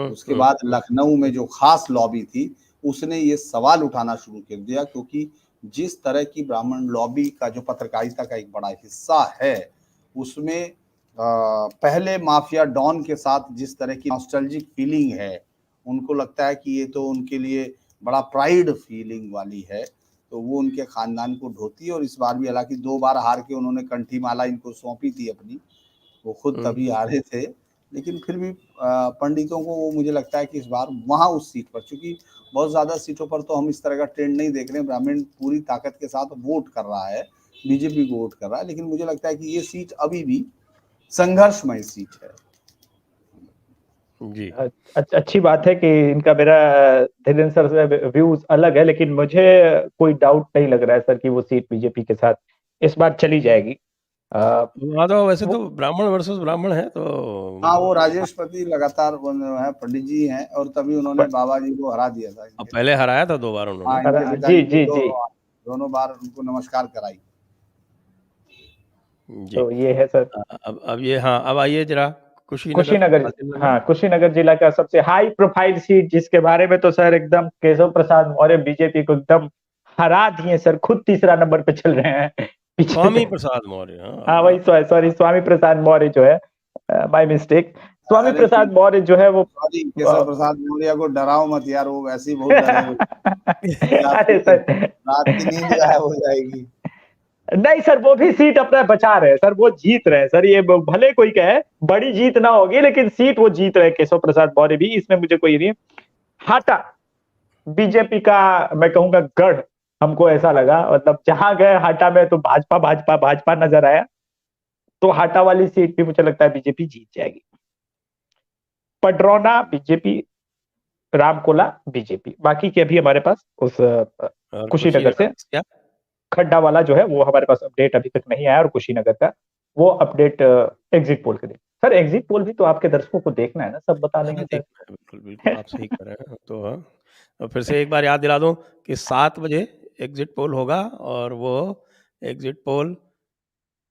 उसके बाद लखनऊ में जो खास लॉबी थी उसने ये सवाल उठाना शुरू कर दिया, क्योंकि जिस तरह की ब्राह्मण लॉबी का जो पत्रकारिता का एक बड़ा हिस्सा है, उसमें पहले माफिया डॉन के साथ जिस तरह की नॉस्टैल्जिक फीलिंग है, उनको लगता है कि ये तो उनके लिए बड़ा प्राइड फीलिंग वाली है, तो वो उनके खानदान को ढोती है। और इस बार भी हालांकि 2 बार हार के उन्होंने कंठी माला इनको सौंपी थी अपनी, वो खुद तभी हारे थे, लेकिन फिर भी पंडितों को वो मुझे लगता है कि इस बार वहाँ उस सीट पर, चूंकि बहुत ज़्यादा सीटों पर तो हम इस तरह का ट्रेंड नहीं देख रहे हैं, ब्राह्मण पूरी ताकत के साथ वोट कर रहा है, बीजेपी को वोट कर रहा है, लेकिन मुझे लगता है कि ये सीट अभी भी संघर्षमय सीट है।
जी, अच्छी बात है कि इनका मेरा धीरेन्द्र सर से व्यूज अलग है, लेकिन मुझे कोई डाउट नहीं लग रहा है सर कि वो सीट बीजेपी के साथ इस बार चली जाएगी।
तो वैसे तो ब्राह्मण वर्सेस ब्राह्मण है, तो
हाँ, वो राजेश पति लगातार है, पंडित जी हैं, और तभी उन्होंने बाबा जी को हरा दिया था।
पहले हराया था 2 बार उन्होंने।
जी,
दोनों बार उनको नमस्कार कराई।
तो ये है सर।
अब ये, हाँ, अब आइए जरा
कुशीनगर। हाँ, कुशीनगर जिला का सबसे हाई प्रोफाइल सीट, जिसके बारे में तो सर एकदम केशव प्रसाद मौर्य बीजेपी को एकदम हरा दिए सर, खुद तीसरा नंबर पे चल रहे हैं।
स्वामी प्रसाद मौर्य,
हाँ वही, सॉरी स्वामी प्रसाद मौर्य जो है, बाय मिस्टेक स्वामी प्रसाद मौर्य जो है वो,
केशव प्रसाद मौर्य को डराओ मत यार, वो वैसे ही बहुत डरे हुए।
अरे सर,
रात की नींद गायब हो जाएगी।
नहीं सर, वो भी सीट अपना बचा रहे हैं सर, वो जीत रहे हैं सर। ये भले कोई कहे बड़ी जीत ना होगी, लेकिन सीट वो जीत रहे हैं, केशव प्रसाद मौर्य भी, इसमें मुझे कोई नहीं है। हाटा बीजेपी का मैं कहूंगा गढ़, हमको ऐसा लगा, मतलब जहां गए हाटा में तो भाजपा भाजपा भाजपा नजर आया, तो हाटा वाली सीट भी मुझे लगता है बीजेपी जीत जाएगी। पडरौना बीजेपी, रामकोला बीजेपी, बाकी के अभी हमारे पास उस
और
कुशीनगर से
क्या?
खड्डा वाला जो है वो हमारे पास अपडेट अभी तक नहीं आया, और कुशीनगर का वो अपडेट एग्जिट पोल के लिए। सर एग्जिट पोल भी तो आपके दर्शकों को देखना है ना, सब बता
हाँ,
देंगे सर।
देखना है, बिल्कुल, बिल्कुल, आप सही कह रहे हैं। तो हाँ, और फिर से एक बार याद दिला दूँ कि 7 बजे एग्ज़िट पोल होगा, और वो एग्ज़िट पोल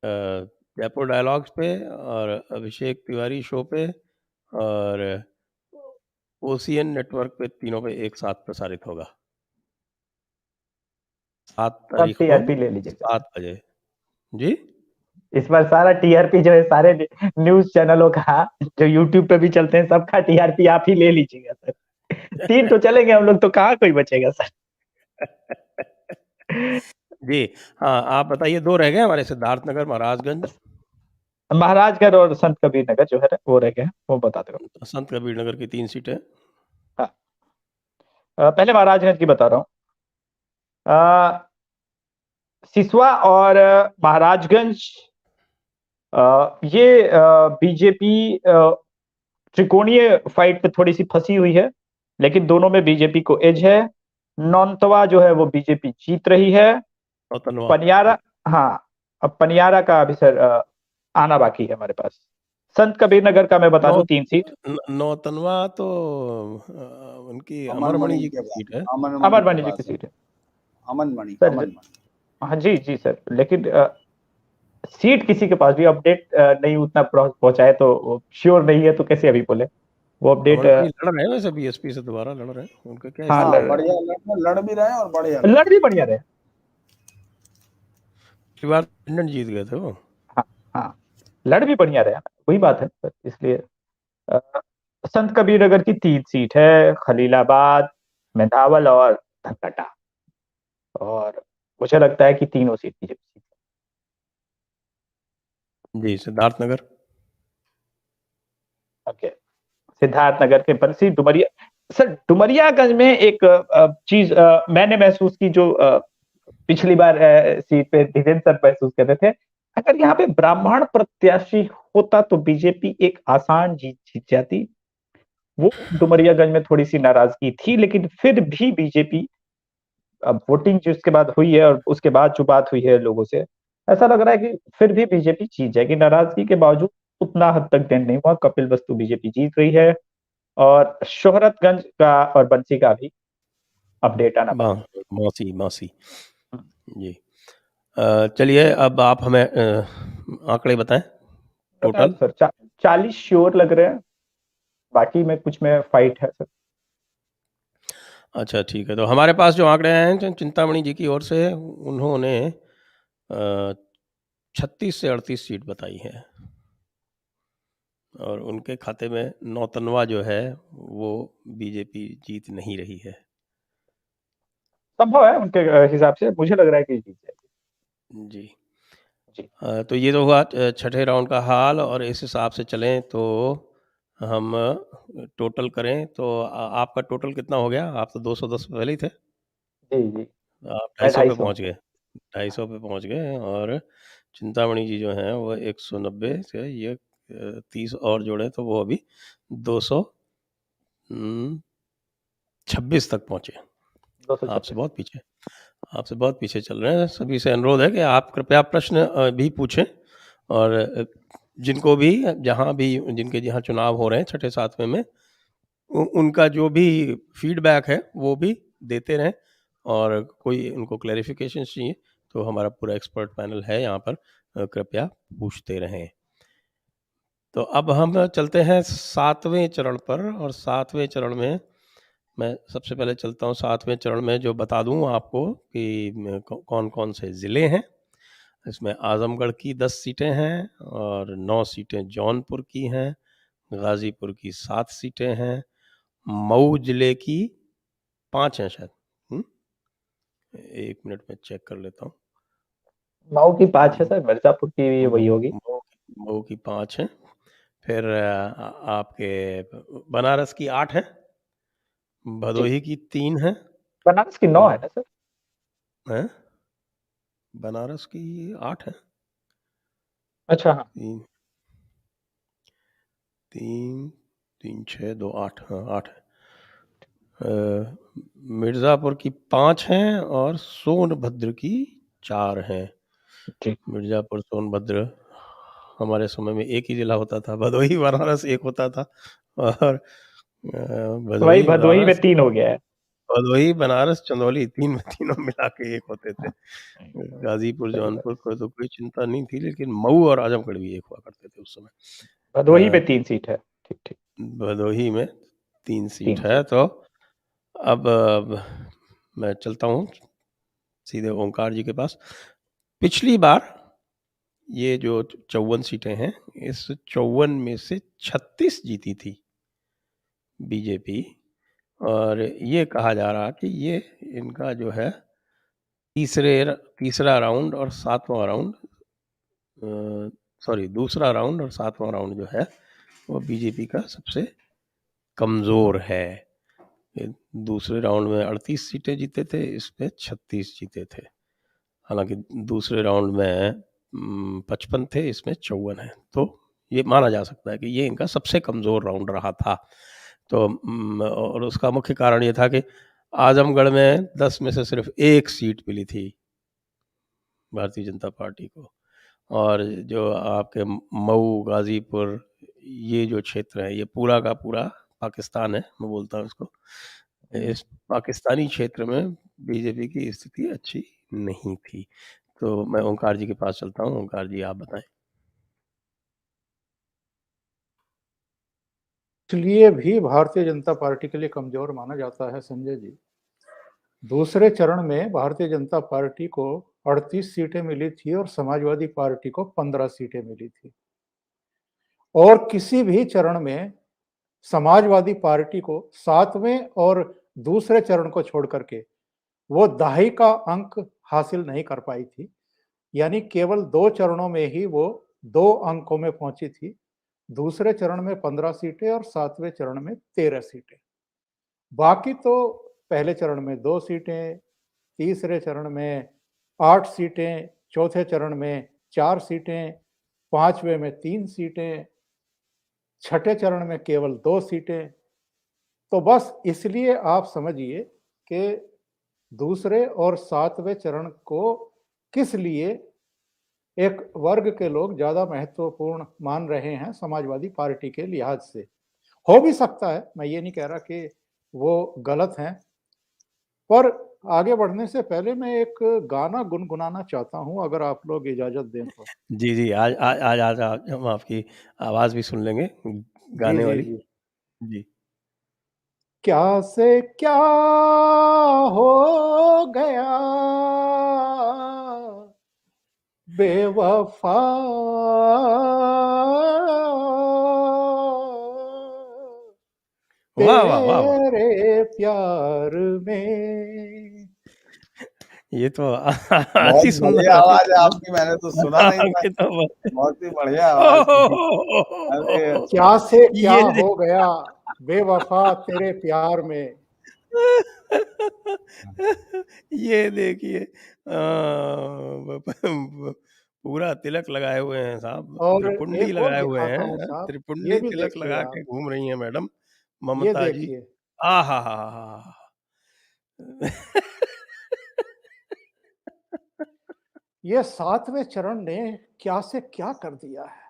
जयपुर डायलॉग्स पे और अभिषेक तिवारी शो पे और ओसीएन नेटवर्क पे, तीनों पे एक साथ प्रसारित होगा। 7
सब
तारीख को
टीआरपी ले लीजिएगा
7 बजे। जी?
इस बार, सारा टीआरपी जो है सारे न्यूज चैनलों का, जो यूट्यूब पे भी चलते हैं, सबका टीआरपी आप ही ले लीजिएगा सर। 3 तो चलेंगे हम लोग, तो कहाँ कोई बचेगा सर।
जी, हाँ, आप बताइए, 2 रह गए हमारे, सिद्धार्थनगर, महाराजगंज।
महाराजगढ़ और संत कबीर नगर जो है वो रह गए हैं, वो बता दो।
संत कबीर नगर की 3 सीटें।
हाँ, पहले महाराजगंज की बता रहा हूँ। सिसवा और महाराजगंज, ये बीजेपी त्रिकोणीय फाइट पे थोड़ी सी फंसी हुई है, लेकिन दोनों में बीजेपी को एज है। नौतनवा जो है वो बीजेपी जीत रही है।
नौतनवा।
पनियारा, हाँ, अब पनियारा का अभी सर आना बाकी है हमारे पास। संत कबीर नगर का मैं बता
नौ
दूं 3 सीट।
नौतनवा तो उनकी
अमन
अमरमणि
मणि
जी
के
की
पास,
सीट है।
अमन मणि
अमर
के
वाणी जी की
पास है।
सीट है
अमन मणि,
सर।
अमन मणि।
हाँ जी जी सर, लेकिन सीट किसी के पास भी अपडेट नहीं उतना पहुंचाए तो श्योर नहीं है, तो कैसे अभी बोले वो अपडेट।
अमरमणि लड़ रहे हैं वैसे, बीएसपी से दोबारा लड़ रहे हैं, उनका क्या
हाँ,
हाँ,
स्थिति है?
बढ़िया लड़ भी रहे हैं और बढ़िया लड़
लड़
रहे
भी
हैं।
बढ़िया रहे।
पिछली बार इंडियन जीत गए थे वो।
हाँ हाँ, लड़ भी बढ़िया रहे, वही बात है सर, इसलिए अ, संत कबीर नगर की 3 सीट है, खलीलाबाद, मेंधावल और धनकटा, और मुझे लगता है कि तीनों सीट बीजेपी।
जी, सिद्धार्थनगर।
ओके, सिद्धार्थनगर के बंसी डुमरिया। सर डुमरियागंज में एक चीज मैंने महसूस की, जो पिछली बार सीट पे धीरेन्द्र सर महसूस कर रहे थे, अगर यहाँ पे ब्राह्मण प्रत्याशी होता तो बीजेपी एक आसान जीत जाती। वो डुमरियागंज में थोड़ी सी नाराजगी थी, लेकिन फिर भी बीजेपी, अब वोटिंग जिसके बाद हुई है और उसके बाद जो बात हुई है लोगों से, ऐसा लग रहा है कि फिर भी बीजेपी जीत जाएगी। नाराजगी के बावजूद उतना हद तक डेंट नहीं हुआ, कपिल वस्तु बीजेपी जीत रही है। और शोहरतगंज का और बंसी का भी अपडेट आना
हाँ,
बाकी
मौसी मौसी।
है।
जी, चलिए, अब आप हमें आंकड़े बताएं
बताया
टोटल।
तो सर, 40 श्योर लग रहे हैं, बाकी में कुछ में फाइट है सर।
अच्छा, ठीक है, तो हमारे पास जो आंकड़े आए हैं चिंतामणि जी की ओर से, उन्होंने 36 से 38 सीट बताई है, और उनके खाते में नौतनवा जो है वो बीजेपी जीत नहीं रही है।
संभव है उनके हिसाब से, मुझे लग रहा है कि जीत जाएगी।
जी।
जी,
तो ये तो हुआ छठे राउंड का हाल, और इस हिसाब से चलें तो हम टोटल करें तो आपका टोटल कितना हो गया? आप तो 210 पे पहले ही थे,
जी जी,
आप
मैं
250 पे
250
पहुंच गए। 250 पे पहुंच गए, और चिंतामणि जी जो हैं वो 190 से, ये 30 और जोड़े तो वो अभी 226 तक पहुंचे।
226।
आपसे बहुत पीछे चल रहे हैं। सभी से अनुरोध है कि आप कृपया प्रश्न भी पूछें, और जिनको भी, जहाँ भी, जिनके जहाँ चुनाव हो रहे हैं छठे सातवें में, उनका जो भी फीडबैक है वो भी देते रहें, और कोई उनको क्लैरिफिकेशन चाहिए तो हमारा पूरा एक्सपर्ट पैनल है यहाँ पर, कृपया पूछते रहें। तो अब हम चलते हैं 7वें चरण पर, और 7वें चरण में मैं सबसे पहले चलता हूँ 7वें चरण में, जो बता दूँ आपको कि कौन कौन से ज़िले हैं। इसमें आज़मगढ़ की 10 सीटें हैं, और 9 सीटें जौनपुर की हैं, गाज़ीपुर की 7 सीटें हैं, मऊ ज़िले की 5 हैं शायद। 1 मिनट में चेक कर लेता हूँ।
मऊ की 5 है सर, मिर्जापुर की भी वही होगी।
मऊ की 5 है, फिर आपके बनारस की 8 है, भदोही की 3 है,
बनारस की 9 है ना सर?
हैं? बनारस की 8 है,
अच्छा हाँ।
3 3 3 6 2 8, हाँ 8 है। मिर्ज़ापुर की 5 हैं और सोनभद्र की 4 हैं।
जी।
मिर्ज़ापुर, सोनभद्र हमारे समय में एक ही जिला होता था, भदोही बनारस एक होता था, और
तो वही
भदोही
भदोही में
बनारस
3 हो गया है।
भदोही, बनारस, चंदौली, तीनों मिला के एक होते थे। गाज़ीपुर,
सही बात।
जौनपुर को तो कोई चिंता नहीं थी, लेकिन मऊ और आजमगढ़ भी एक हुआ करते थे उस समय।
भदोही में
अ,
3 सीट है। ठीक ठीक।
भदोही में 3 सीट
3
है।
सीट।
तो अब मैं चलता हूँ सीधे ओंकार जी के पास। पिछली बार ये जो 54 सीटें हैं, इस 54 में से 36 जीती थी बीजेपी, और ये कहा जा रहा कि ये इनका जो है तीसरा राउंड और 7वां राउंड, सॉरी दूसरा राउंड और 7वां राउंड जो है वो बीजेपी का सबसे कमज़ोर है। ये दूसरे राउंड में 38 सीटें जीते थे, इसमें 36 जीते थे। हालांकि दूसरे राउंड में 55 थे, इसमें 54 है। तो ये माना जा सकता है कि ये इनका सबसे कमज़ोर राउंड रहा था। तो और उसका मुख्य कारण ये था कि आजमगढ़ में 10 में से सिर्फ 1 सीट मिली थी भारतीय जनता पार्टी को, और जो आपके मऊ, गाज़ीपुर, ये जो क्षेत्र है, ये पूरा का पूरा पाकिस्तान है, मैं बोलता हूँ इसको। इस पाकिस्तानी क्षेत्र में बीजेपी की स्थिति अच्छी नहीं थी। तो मैं ओंकार जी के पास चलता हूँ। ओंकार जी, आप बताएं।
इसलिए भी भारतीय जनता पार्टी के लिए कमजोर माना जाता है संजय जी। दूसरे चरण में भारतीय जनता पार्टी को 38 सीटें मिली थी और समाजवादी पार्टी को 15 सीटें मिली थी, और किसी भी चरण में समाजवादी पार्टी को 7वें और दूसरे चरण को छोड़ करके वो दहाई का अंक हासिल नहीं कर पाई थी। यानी केवल 2 चरणों में ही वो 2 अंकों में पहुंची थी। दूसरे चरण में 15 सीटें और 7वें चरण में 13 सीटें। बाकी तो पहले चरण में 2 सीटें, तीसरे चरण में 8 सीटें, चौथे चरण में 4 सीटें, 5वें में 3 सीटें, छठे चरण में केवल 2 सीटें। तो बस इसलिए आप समझिए कि दूसरे और 7वें चरण को किस लिए एक वर्ग के लोग ज्यादा महत्वपूर्ण मान रहे हैं समाजवादी पार्टी के लिहाज से। हो भी सकता है, मैं ये नहीं कह रहा कि वो गलत हैं, पर आगे बढ़ने से पहले मैं एक गाना गुनगुनाना चाहता हूं, अगर आप लोग इजाजत दें तो।
जी, जी, आज हम आपकी आवाज़ भी सुन लेंगे
जी
गाने
जी
वाली।
जी।
जी।
क्या से क्या हो गया बेवफा,
वाह, वाह, वाह, वाह!
तेरे प्यार में।
ये तो
बहुत
अति सुंदर,
बढ़िया
अति
आवाज है
सुंदर।
आपकी, मैंने तो सुना नहीं था।
आपके तो
बहुत ही बढ़िया आवाज थी। अरे
क्या से क्या
ये
हो गया बेवफा तेरे प्यार में।
ये देखिए, पूरा तिलक लगाए हुए हैं साहब,
और
त्रिपुंडी
एक और
लगाए हुए
दिखाता हूँ
हैं,
साहब, ये
त्रिपुंडी
भी
तिलक
देखिए
लगा
आप,
के घूम रही हैं मैडम
ये
ममता जी।
देखिए।
आहाहाहा!
ये 7वें चरण ने क्या से क्या कर दिया है।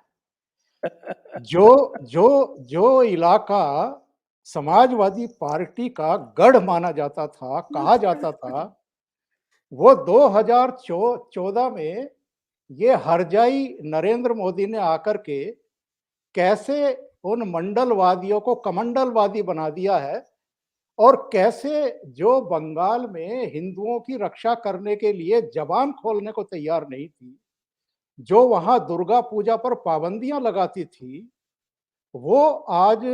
जो जो जो इलाका समाजवादी पार्टी का गढ़ माना जाता था, कहा जाता था, वो 2014 में ये हरजाई नरेंद्र मोदी ने आकर के कैसे उन मंडलवादियों को कमंडलवादी बना दिया है, और कैसे जो बंगाल में हिंदुओं की रक्षा करने के लिए जबान खोलने को तैयार नहीं थी, जो वहां दुर्गा पूजा पर पाबंदियां लगाती थी, वो आज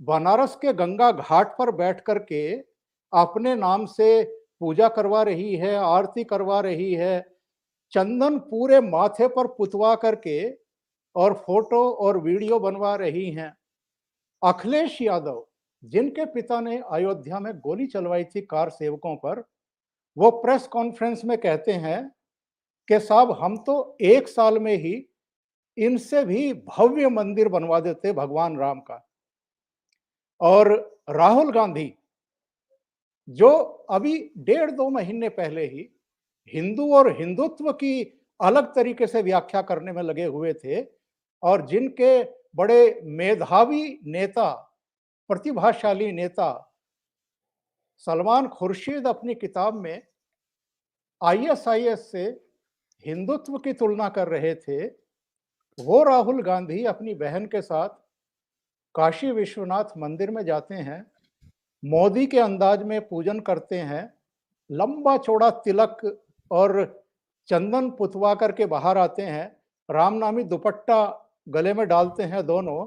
बनारस के गंगा घाट पर बैठ करके अपने नाम से पूजा करवा रही है, आरती करवा रही है, चंदन पूरे माथे पर पुतवा करके और फोटो और वीडियो बनवा रही हैं। अखिलेश यादव, जिनके पिता ने अयोध्या में गोली चलवाई थी कार सेवकों पर, वो प्रेस कॉन्फ्रेंस में कहते हैं कि साहब हम तो 1 साल में ही इनसे भी भव्य मंदिर बनवा देते भगवान राम का। और राहुल गांधी, जो अभी 1.5-2 महीने पहले ही हिंदू और हिंदुत्व की अलग तरीके से व्याख्या करने में लगे हुए थे और जिनके बड़े मेधावी नेता, प्रतिभाशाली नेता सलमान खुर्शीद अपनी किताब में आईएसआईएस से हिंदुत्व की तुलना कर रहे थे, वो राहुल गांधी अपनी बहन के साथ काशी विश्वनाथ मंदिर में जाते हैं, मोदी के अंदाज में पूजन करते हैं, लंबा चौड़ा तिलक और चंदन पुतवा करके बाहर आते हैं, रामनामी दुपट्टा गले में डालते हैं दोनों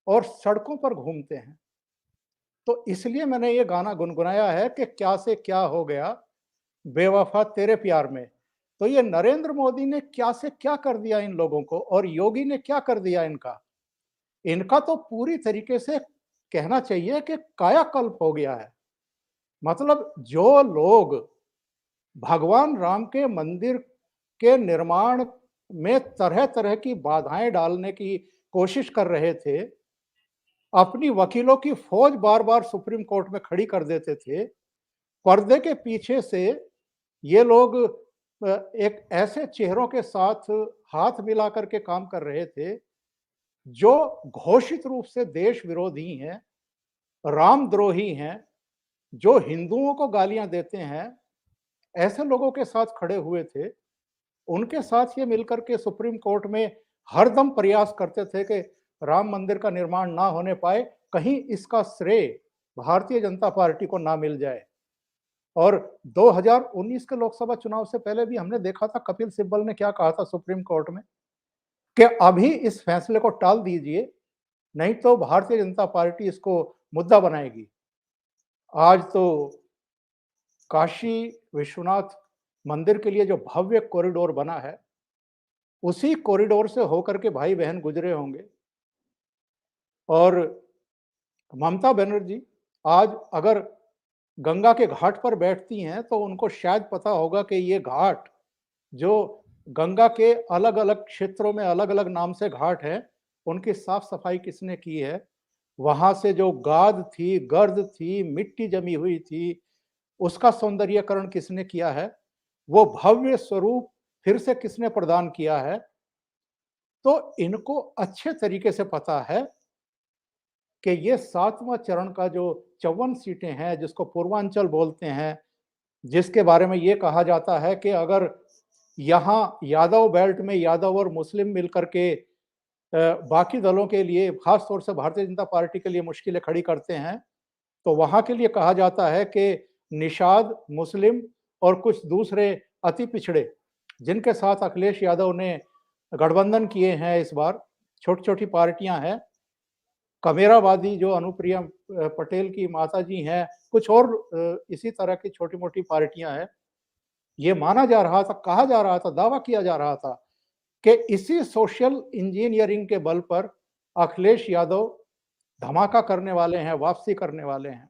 और सड़कों पर घूमते हैं। तो इसलिए मैंने ये गाना गुनगुनाया है कि क्या से क्या हो गया बेवफा तेरे प्यार में। तो ये नरेंद्र मोदी ने क्या से क्या कर दिया इन लोगों को और योगी ने क्या कर दिया इनका तो पूरी तरीके से कहना चाहिए कि कायाकल्प हो गया है। मतलब जो लोग भगवान राम के मंदिर के निर्माण में तरह तरह की बाधाएं डालने की कोशिश कर रहे थे, अपनी वकीलों की फौज बार बार सुप्रीम कोर्ट में खड़ी कर देते थे, पर्दे के पीछे से ये लोग एक ऐसे चेहरों के साथ हाथ मिला करके काम कर रहे थे जो घोषित रूप से देश विरोधी हैं, रामद्रोही हैं, जो हिंदुओं को गालियां देते हैं, ऐसे लोगों के साथ खड़े हुए थे। उनके साथ ये मिलकर के सुप्रीम कोर्ट में हरदम प्रयास करते थे कि राम मंदिर का निर्माण ना होने पाए, कहीं इसका श्रेय भारतीय जनता पार्टी को ना मिल जाए। और 2019 के लोकसभा चुनाव से पहले भी हमने देखा था कपिल सिब्बल ने क्या कहा था सुप्रीम कोर्ट में कि अभी इस फैसले को टाल दीजिए, नहीं तो भारतीय जनता पार्टी इसको मुद्दा बनाएगी। आज तो काशी विश्वनाथ मंदिर के लिए जो भव्य कॉरिडोर बना है, उसी कॉरिडोर से होकर के भाई बहन गुजरे होंगे। और ममता बनर्जी आज अगर गंगा के घाट पर बैठती हैं तो उनको शायद पता होगा कि ये घाट जो गंगा के अलग अलग क्षेत्रों में अलग अलग नाम से घाट है, उनकी साफ सफाई किसने की है, वहां से जो गाद थी, गर्द थी, मिट्टी जमी हुई थी, उसका सौंदर्यीकरण किसने किया है, वो भव्य स्वरूप फिर से किसने प्रदान किया है। तो इनको अच्छे तरीके से पता है कि ये 7वां चरण का जो 54 सीटें हैं, जिसको पूर्वांचल बोलते हैं, जिसके बारे में ये कहा जाता है कि अगर यहाँ यादव बेल्ट में यादव और मुस्लिम मिलकर के बाकी दलों के लिए, खास तौर से भारतीय जनता पार्टी के लिए मुश्किलें खड़ी करते हैं, तो वहां के लिए कहा जाता है कि निषाद, मुस्लिम और कुछ दूसरे अति पिछड़े, जिनके साथ अखिलेश यादव ने गठबंधन किए हैं इस बार, छोटी छोटी पार्टियां हैं, कमेरावादी जो अनुप्रिया पटेल की माताजी हैं, कुछ और इसी तरह की छोटी मोटी पार्टियां हैं। ये माना जा रहा था, कहा जा रहा था, दावा किया जा रहा था कि इसी सोशल इंजीनियरिंग के बल पर अखिलेश यादव धमाका करने वाले हैं, वापसी करने वाले हैं।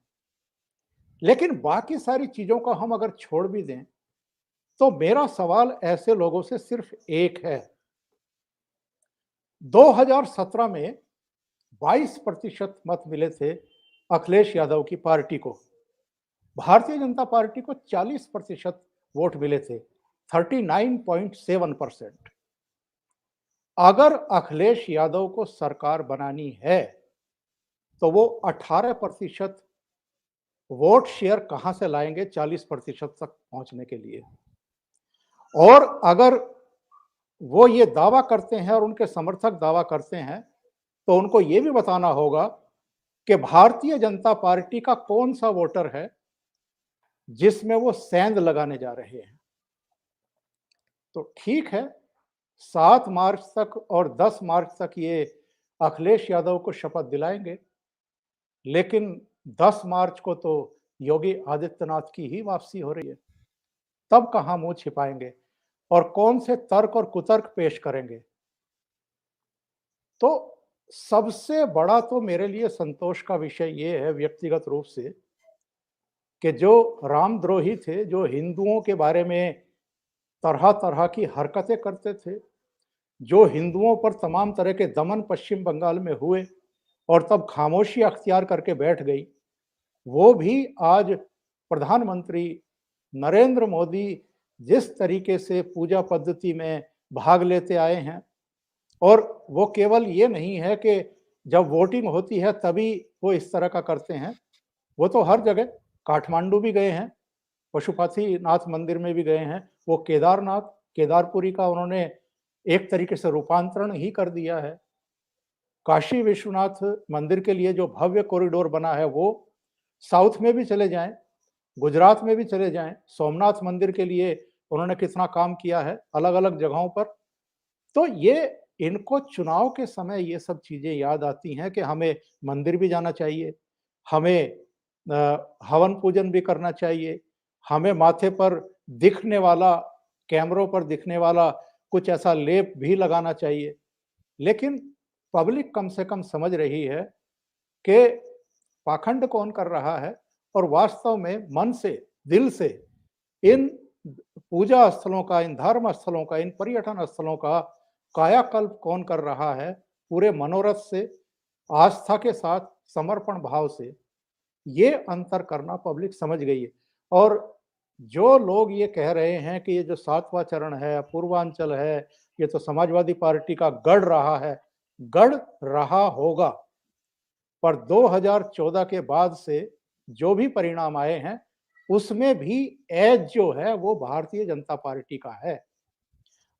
लेकिन बाकी सारी चीजों को हम अगर छोड़ भी दें तो मेरा सवाल ऐसे लोगों से सिर्फ एक है। 2017 में 22% मत मिले थे अखिलेश यादव की पार्टी को, भारतीय जनता पार्टी को 40% वोट मिले थे, 39.7%। अगर अखिलेश यादव को सरकार बनानी है तो वो 18% वोट शेयर कहां से लाएंगे 40% तक पहुंचने के लिए। और अगर वो ये दावा करते हैं और उनके समर्थक दावा करते हैं तो उनको ये भी बताना होगा कि भारतीय जनता पार्टी का कौन सा वोटर है जिसमें वो सेंध लगाने जा रहे हैं। तो ठीक है, 7 मार्च तक और 10 मार्च तक ये अखिलेश यादव को शपथ दिलाएंगे, लेकिन 10 मार्च को तो योगी आदित्यनाथ की ही वापसी हो रही है, तब कहां मुंह छिपाएंगे। और कौन से तर्क और कुतर्क पेश करेंगे। तो सबसे बड़ा तो मेरे लिए संतोष का विषय ये है व्यक्तिगत रूप से कि जो रामद्रोही थे, जो हिंदुओं के बारे में तरह-तरह की हरकतें करते थे, जो हिंदुओं पर तमाम तरह के दमन पश्चिम बंगाल में हुए और तब खामोशी अख्तियार करके बैठ गई, वो भी आज प्रधानमंत्री नरेंद्र मोदी जिस तरीके से पूजा पद्धति में भाग लेते आए हैं, और वो केवल ये नहीं है कि जब वोटिंग होती है तभी वो इस तरह का करते हैं, वो तो हर जगह, काठमांडू भी गए हैं, पशुपतिनाथ मंदिर में भी गए हैं, वो केदारनाथ, केदारपुरी का उन्होंने एक तरीके से रूपांतरण ही कर दिया है। काशी विश्वनाथ मंदिर के लिए जो भव्य कॉरिडोर बना है वो साउथ में भी चले जाएं, गुजरात में भी चले जाएं, सोमनाथ मंदिर के लिए उन्होंने कितना काम किया है अलग-अलग जगहों पर। तो ये इनको चुनाव के समय ये सब चीजें याद आती हैं कि हमें मंदिर भी जाना चाहिए, हमें हवन पूजन भी करना चाहिए, हमें माथे पर दिखने वाला, कैमरों पर दिखने वाला कुछ ऐसा लेप भी लगाना चाहिए। लेकिन पब्लिक कम से कम समझ रही है कि पाखंड कौन कर रहा है और वास्तव में मन से, दिल से इन पूजा स्थलों का, इन धर्म स्थलों का, इन पर्यटन स्थलों का कायाकल्प कौन कर रहा है, पूरे मनोरथ से, आस्था के साथ, समर्पण भाव से, ये अंतर करना पब्लिक समझ गई है। और जो लोग ये कह रहे हैं कि ये जो 7वां चरण है, पूर्वांचल है, ये तो समाजवादी पार्टी का गढ़ रहा है, गढ़ रहा होगा, पर 2014 के बाद से जो भी परिणाम आए हैं, उसमें भी एज जो है वो भारतीय जनता पार्टी का है।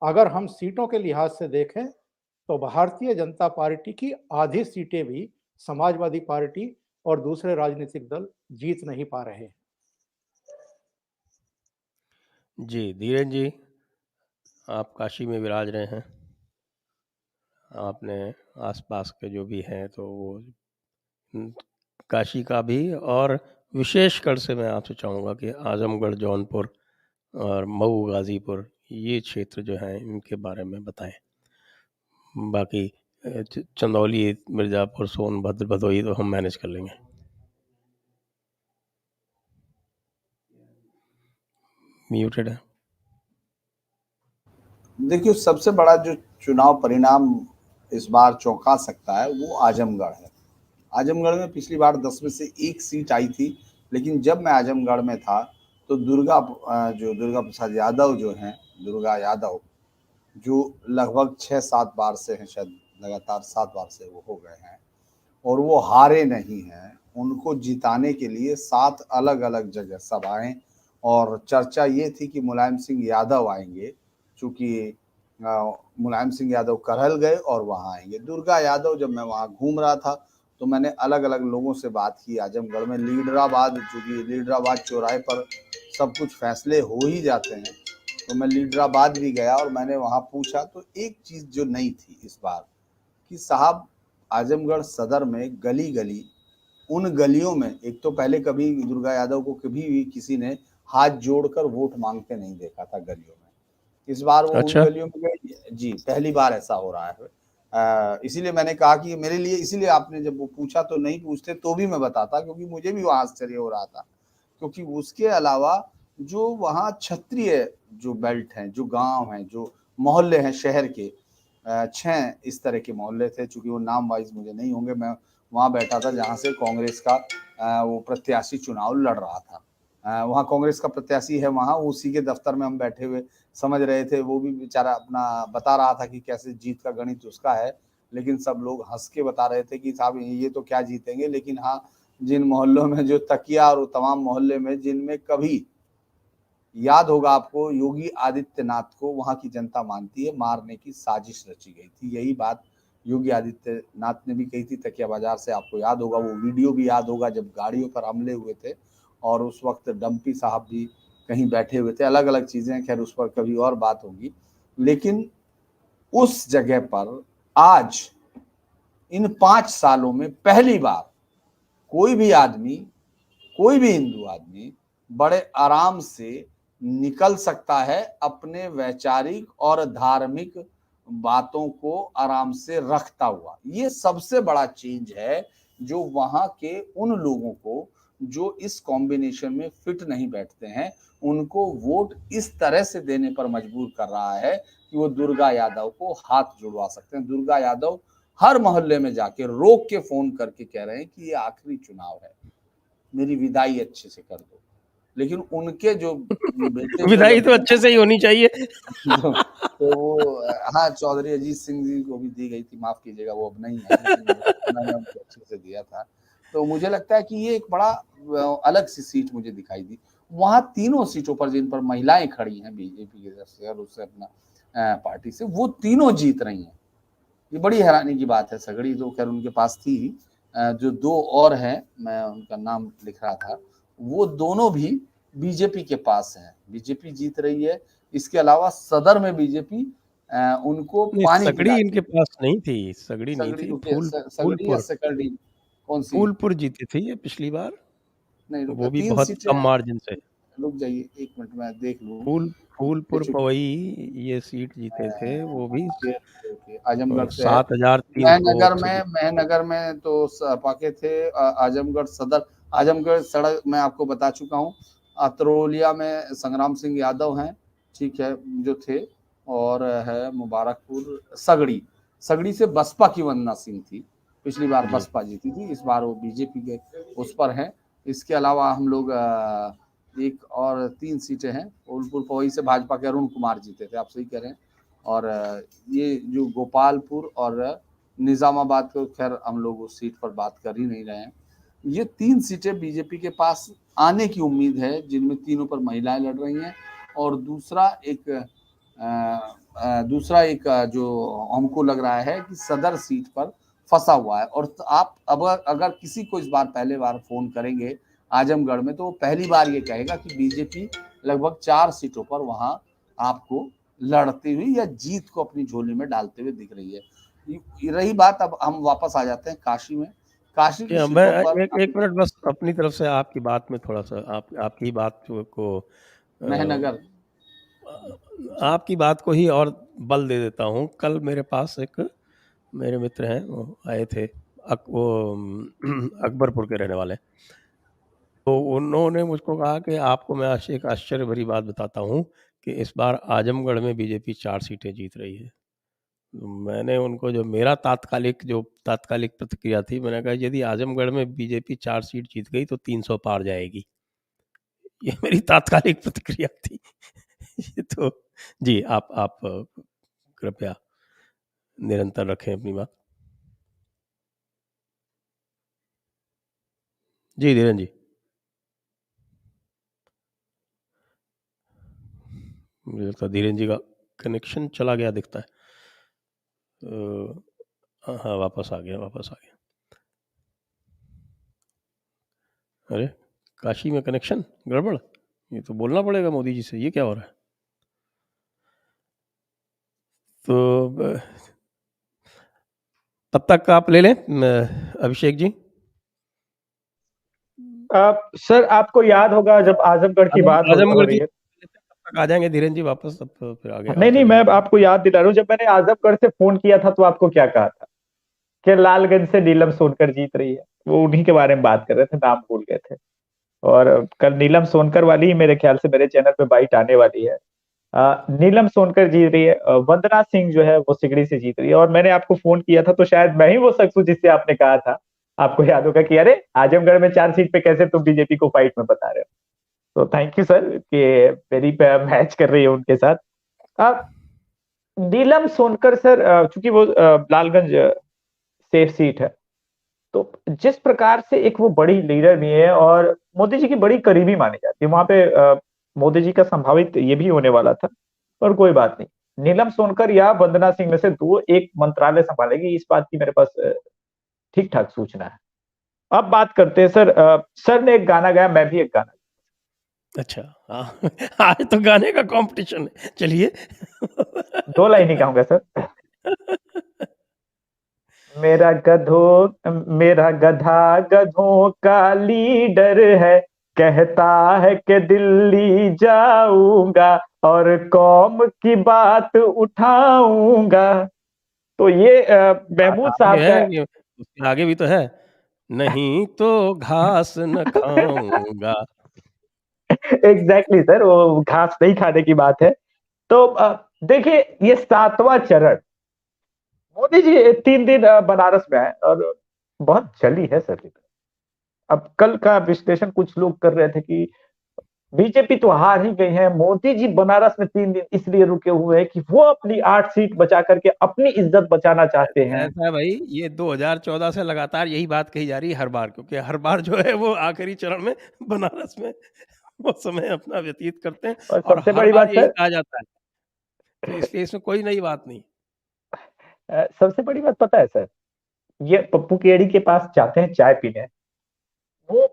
अगर हम सीटों के लिहाज से देखें तो भारतीय जनता पार्टी की आधी सीटें भी समाजवादी पार्टी और दूसरे राजनीतिक दल जीत नहीं पा रहे हैं।
जी, धीरेन जी, आप काशी में विराज रहे हैं। आपने आसपास के जो भी हैं तो वो काशी का भी, और विशेषकर से मैं आपसे चाहूँगा कि आजमगढ़, जौनपुर और मऊ, गाज़ीपुर, ये क्षेत्र जो हैं इनके बारे में बताएँ। बाकी चंदौली, मिर्ज़ापुर, सोनभद्र, भदोही तो हम मैनेज कर लेंगे। म्यूटेड है।
देखिए, सबसे बड़ा जो चुनाव परिणाम इस बार चौंका सकता है वो आजमगढ़ है। आजमगढ़ में पिछली बार 10 में से 1 सीट आई थी, लेकिन जब मैं आजमगढ़ में था तो दुर्गा प्रसाद यादव जो हैं, दुर्गा यादव, जो लगभग 6-7 बार से हैं, शायद लगातार 7 बार से वो हो गए हैं और वो हारे नहीं हैं। उनको जिताने के लिए 7 अलग-अलग जगह सभाएं, और चर्चा ये थी कि मुलायम सिंह यादव आएंगे, चूँकि मुलायम सिंह यादव करहल गए और वहाँ आएंगे। दुर्गा यादव, जब मैं वहाँ घूम रहा था तो मैंने अलग-अलग लोगों से बात की आजमगढ़ में। लीडराबाद, चूँकि लीडराबाद चौराहे पर सब कुछ फैसले हो ही जाते हैं, तो मैं लीडराबाद भी गया और मैंने वहाँ पूछा, तो एक चीज़ जो नई थी इस बार कि साहब, आजमगढ़ सदर में गली-गली, उन गलियों में एक तो पहले कभी दुर्गा यादव को कभी भी किसी ने हाथ जोड़कर वोट मांगते नहीं देखा था गलियों में। इस बार वो
अच्छा।
उन गलियों में गए। जी, पहली बार ऐसा हो रहा है। इसीलिए मैंने कहा कि मेरे लिए, इसीलिए आपने जब वो पूछा तो नहीं पूछते तो भी मैं बताता, क्योंकि मुझे भी वहाँ आश्चर्य हो रहा था। क्योंकि उसके अलावा जो वहाँ क्षत्रिय जो बेल्ट हैं, जो गाँव हैं, जो मोहल्ले हैं शहर के, 6 इस तरह के मोहल्ले थे, चूँकि वो नाम वाइज़ मुझे नहीं होंगे। मैं वहाँ बैठा था जहाँ से कांग्रेस का वो प्रत्याशी चुनाव लड़ रहा था। वहाँ कांग्रेस का प्रत्याशी है, वहाँ उसी के दफ्तर में हम बैठे हुए समझ रहे थे। वो भी बेचारा अपना बता रहा था कि कैसे जीत का गणित उसका है, लेकिन सब लोग हंस के बता रहे थे कि साहब ये तो क्या जीतेंगे। लेकिन हाँ, जिन मोहल्लों में जो तकिया और तमाम मोहल्ले में जिनमें कभी, याद होगा आपको, योगी आदित्यनाथ को वहां की जनता मानती है मारने की साजिश रची गई थी। यही बात योगी आदित्यनाथ ने भी कही थी तकिया बाजार से। आपको याद होगा, वो वीडियो भी याद होगा जब गाड़ियों पर हमले हुए थे और उस वक्त डम्पी साहब भी कहीं बैठे हुए थे। अलग अलग चीजें, खैर उस पर कभी और बात होगी। लेकिन उस जगह पर आज इन 5 सालों में पहली बार कोई भी आदमी, कोई भी हिंदू आदमी बड़े आराम से निकल सकता है अपने वैचारिक और धार्मिक बातों को आराम से रखता हुआ। ये सबसे बड़ा चेंज है जो वहां के उन लोगों को जो इस कॉम्बिनेशन में फिट नहीं बैठते हैं, उनको वोट इस तरह से देने पर मजबूर कर रहा है कि वो दुर्गा यादव को हाथ जुड़वा सकते हैं। दुर्गा यादव हर मोहल्ले में जाके रोक के फोन करके कह रहे हैं कि ये आखिरी चुनाव है, मेरी विदाई अच्छे से कर दो। लेकिन उनके जो बेटे को
विदाई
जब
तो अच्छे से ही होनी चाहिए।
तो वो हाँ, चौधरी अजीत सिंह जी को भी दी गई थी, माफ कीजिएगा वो अब नहीं है, लेकिन उन्होंने उनको अच्छे से दिया था। तो मुझे लगता है कि ये एक बड़ा अलग सी सीट मुझे दिखाई दी। वहां तीनों सीटों पर जिन पर महिलाएं खड़ी हैं बीजेपी की तरफ से और उससे अपना पार्टी से, वो तीनों जीत रही हैं। ये बड़ी हैरानी की बात है। सगड़ी तो खैर उनके पास थी, जो दो और हैं, मैं उनका नाम लिख रहा था, वो दोनों भी बीजेपी के पास हैं। बीजेपी जीत रही है। इसके अलावा सदर में बीजेपी उनको
नहीं,
पानी
सगड़ी
पिलाती
इनके
है।
पास नहीं थी, सगड़ी नहीं
सगड़ी
थी,
रुकिए, सगड़ी या
फूलपुर
सकड़ी, कौन सी?
फूलपुर जीती थी ये पिछली बार,
नहीं रुकिए,
वो भी
3
बहुत
सीटें
कम
हैं।
मार्जिन से।
रुक जाइए 1 मिनट मैं देख लूं।
फूलपुर पवई ये सीट जीते थे, वो भी
आजमगढ़ से है।
7,300 वोट से
महनगर में तो पाके थे। आजमगढ़ सदर, आजमगढ़ सड़क मैं आपको बता चुका हूँ। अतरोलिया में संग्राम सिंह यादव हैं, ठीक है, जो थे। और है मुबारकपुर सगड़ी, सगड़ी से बसपा की वंदना सिंह थी। पिछली बार बसपा जीती थी, इस बार वो बीजेपी के उस पर है। इसके अलावा हम लोग एक और 3 सीटें हैं। फूलपुर पवई से भाजपा के अरुण कुमार जीते थे, आप सही कह रहे हैं। और ये जो गोपालपुर और निजामाबाद को खैर हम लोग उस सीट पर बात कर ही नहीं रहे हैं। ये 3 सीटें बीजेपी के पास आने की उम्मीद है, जिनमें तीनों पर महिलाएं लड़ रही हैं। और दूसरा एक जो हमको लग रहा है कि सदर सीट पर फंसा हुआ है। और आप अब अगर किसी को इस बार पहले बार फोन करेंगे आजमगढ़ में, तो वो पहली बार ये कहेगा कि बीजेपी लगभग 4 सीटों पर वहां आपको लड़ती हुई या जीत को अपनी झोली में डालते हुए दिख रही है। रही बात, अब हम वापस आ जाते हैं काशी में। काशी की
मैं
सीटों पर
एक मिनट बस अपनी तरफ से आपकी बात में थोड़ा सा आपकी बात को
महनगर,
आपकी बात को ही और बल दे देता हूँ। कल मेरे पास एक मेरे मित्र हैं, वो आए थे, वो अकबरपुर के रहने वाले। तो उन्होंने मुझको कहा कि आपको मैं एक आश्चर्य भरी बात बताता हूँ कि इस बार आजमगढ़ में बीजेपी 4 सीटें जीत रही है। मैंने उनको जो मेरा तात्कालिक प्रतिक्रिया थी, मैंने कहा यदि आजमगढ़ में बीजेपी 4 सीट जीत गई तो 300 पार जाएगी। ये मेरी तात्कालिक प्रतिक्रिया थी। तो जी, आप कृपया निरंतर रखें अपनी बात। जी धीरेन जी, मुझे लगता है धीरेन जी का कनेक्शन चला गया दिखता है। हाँ, वापस आ गया। अरे काशी में कनेक्शन गड़बड़, ये तो बोलना पड़ेगा मोदी जी से, ये क्या हो रहा है? तो तब तक आप ले लें अभिषेक जी।
सर आपको याद होगा जब आजमगढ़ की बात हो रही है,
आ जाएंगे धीरेन जी वापस, तब फिर आगे।
नहीं मैं आपको याद दिला रहा हूँ, जब मैंने आजमगढ़ से फोन किया था तो आपको क्या कहा था कि लालगंज से नीलम सोनकर जीत रही है। वो उन्हीं के बारे में बात कर रहे थे, नाम भूल गए थे। और कल नीलम सोनकर वाली ही मेरे ख्याल से मेरे चैनल पे बाइट आने वाली है। नीलम सोनकर जीत रही है, वंदना सिंह जो है वो सिगड़ी से जीत रही है। और मैंने आपको फोन किया था तो शायद मैं ही वो शख्स हूं जिससे आपने कहा था, आपको याद होगा कि अरे आजमगढ़ में 4 सीट पे कैसे तुम बीजेपी को फाइट में बता रहे हो। तो थैंक यू सर कि मेरी मैच कर रही है उनके साथ। नीलम सोनकर सर, चूंकि वो लालगंज सेफ सीट है, तो जिस प्रकार से एक वो बड़ी लीडर भी है और मोदी जी की बड़ी करीबी मानी जाती है, वहां पे मोदी जी का संभावित ये भी होने वाला था। पर कोई बात नहीं, नीलम सोनकर या वंदना सिंह में से दो एक मंत्रालय संभालेगी, इस बात की मेरे पास ठीक ठाक सूचना है। अब बात करते हैं सर। सर ने एक गाना गाया, मैं भी एक गाना।
अच्छा, हाँ आज तो गाने का कंपटीशन है, चलिए
2 लाइन ही गाऊंगा सर। मेरा गधा गधों का लीडर है, कहता है कि दिल्ली जाऊंगा और कौम की बात उठाऊंगा। तो ये महमूद
आगे
साहब का
है कि उसके आगे भी तो है, नहीं तो घास न खाऊंगा।
एग्जैक्टली सर, वो घास नहीं खाने की बात है। तो देखिए, ये 7वां चरण, मोदी जी 3 दिन बनारस में आए और बहुत जली है सर। अब कल का विश्लेषण कुछ लोग कर रहे थे कि बीजेपी तो हार ही गई है, मोदी जी बनारस में 3 दिन इसलिए रुके हुए हैं कि वो अपनी 8 सीट बचा करके अपनी इज्जत बचाना चाहते हैं।
ऐसा है भाई, ये 2014 से लगातार यही बात कही जा रही है हर बार, क्योंकि हर बार जो है वो आखिरी चरण में बनारस में वो समय अपना व्यतीत करते हैं
और
और
सबसे
हर
बड़ी
बार
बात
यही
सर,
कहा जाता है, तो इसलिए इसमें कोई नई बात नहीं।
सबसे बड़ी बात पता है सर, ये पप्पू केड़ी के पास जाते हैं चाय पीने, वो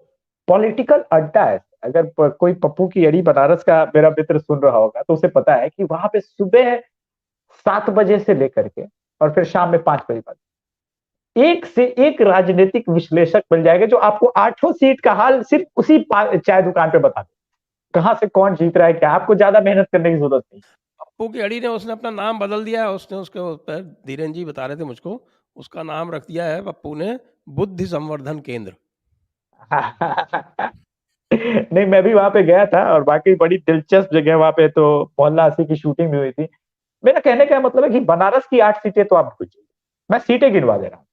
पॉलिटिकल अड्डा है। अगर कोई पप्पू की अड़ी बनारस का मेरा मित्र सुन रहा होगा तो उसे पता है कि वहां पे सुबह 7 बजे से लेकर के और फिर शाम में 5 बजे तक एक से एक राजनीतिक विश्लेषक मिल जाएगा जो आपको 8 सीट का हाल सिर्फ उसी चाय दुकान पे बता दे, कहां से कौन जीत रहा है क्या। आपको ज्यादा मेहनत करने की जरूरत नहीं।
पप्पू की अड़ी ने उसने अपना नाम बदल दिया है, उसने उसके ऊपर धीरेन जी बता रहे थे मुझको, उसका नाम रख दिया है पप्पू ने बुद्धि संवर्धन केंद्र।
नहीं, मैं भी वहां पे गया था और बाकी बड़ी दिलचस्प जगह वहां पे, तो मोहल्ला हंसी की शूटिंग भी हुई थी। मेरा कहने का मतलब है कि बनारस की 8 सीटें तो आप भूल जाइए, मैं सीटें गिनवा दे रहा हूँ।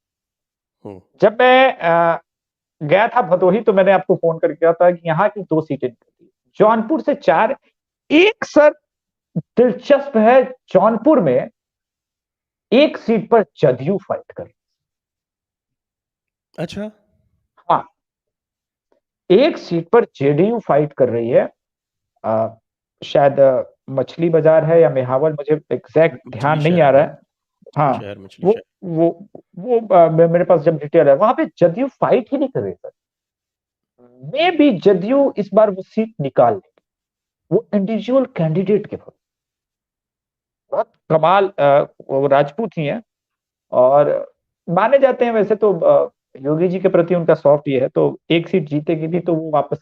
जब मैं गया था भदोही तो मैंने आपको फोन करके कहा था कि यहाँ की 2 सीटें निकली, जौनपुर से 4। एक सर दिलचस्प है, जौनपुर में एक सीट पर जदयू फाइट कर,
अच्छा,
हाँ, एक सीट पर जेडीयू फाइट कर रही है। शायद मछली बाजार है या मेहावल, मुझे एग्जैक्ट ध्यान
मछली
नहीं आ
शहर
रहा
है,
है। हाँ,
मछली
वो
शहर।
वो मेरे पास जब डिटेल है, वहां पे जदयू फाइट ही नहीं कर रही सर। मे भी जदयू इस बार वो सीट निकाल ले, वो इंडिविजुअल कैंडिडेट के भरोसे। बहुत कमाल, वो राजपूत ही है और माने जाते हैं वैसे तो। योगी जी के प्रति उनका सॉफ्ट ये है, तो एक सीट जीतेगी भी तो वो वापस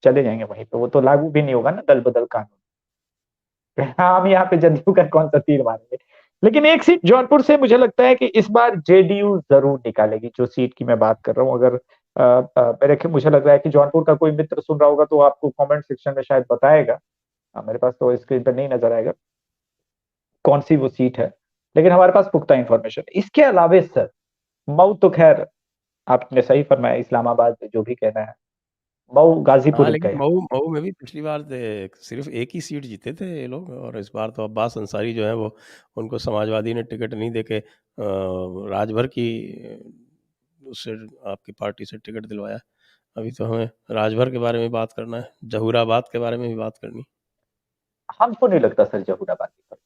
चले जाएंगे वहीं पे, वो तो लागू भी नहीं होगा ना दल बदल कानून। हाँ, हम यहाँ पे जदयू का कौन सा तीर मारेंगे। लेकिन एक सीट जौनपुर से मुझे लगता है कि इस बार जेडीयू जरूर निकालेगी, जो सीट की मैं बात कर रहा हूँ। अगर मुझे लग रहा है कि जौनपुर का कोई मित्र सुन रहा होगा तो आपको कमेंट सेक्शन में शायद बताएगा। मेरे पास तो स्क्रीन पर नहीं नजर आएगा कौन सी वो सीट है, लेकिन हमारे पास पुख्ता इंफॉर्मेशन। इसके अलावे सर, मऊ तो खैर आपने सही फरमाया, इस्लामाबाद जो भी कहना है, मऊ
हाँ,
गाजीपुर
लेकिन
गया।
मऊ मऊ में भी पिछली बार सिर्फ एक ही सीट जीते थे ये लोग, और इस बार तो अब्बास अंसारी जो है वो, उनको समाजवादी ने टिकट नहीं देके राजभर की उससे आपकी पार्टी से टिकट दिलवाया। अभी तो हमें राजभर के बारे में बात करना है, जहूराबाद के बारे में भी बात करनी।
हमको नहीं लगता सर जहूराबाद पर,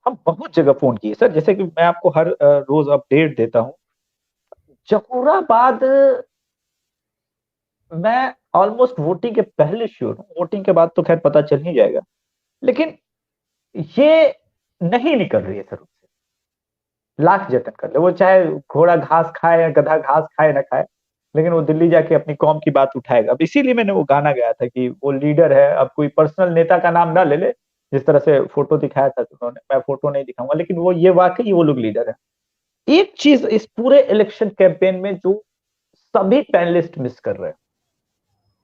हम बहुत जगह फोन किए सर, जैसे कि मैं आपको हर रोज अपडेट देता हूँ। जहूराबाद मैं ऑलमोस्ट वोटिंग के पहले श्योर हूँ, वोटिंग के बाद तो खैर पता चल ही जाएगा, लेकिन ये नहीं निकल रही है सर उससे। लाख जतन कर ले वो, चाहे घोड़ा घास खाए या गधा घास खाए ना खाए, लेकिन वो दिल्ली जाके अपनी कौम की बात उठाएगा। अब इसीलिए मैंने वो गाना गाया था कि वो लीडर है, अब कोई पर्सनल नेता का नाम ना ले ले, जिस तरह से फोटो दिखाया था उन्होंने, मैं फोटो नहीं दिखाऊंगा, लेकिन वो ये वाकई वो लोग लीडर है। एक चीज इस पूरे इलेक्शन कैंपेन में जो सभी पैनलिस्ट मिस कर रहे हैं,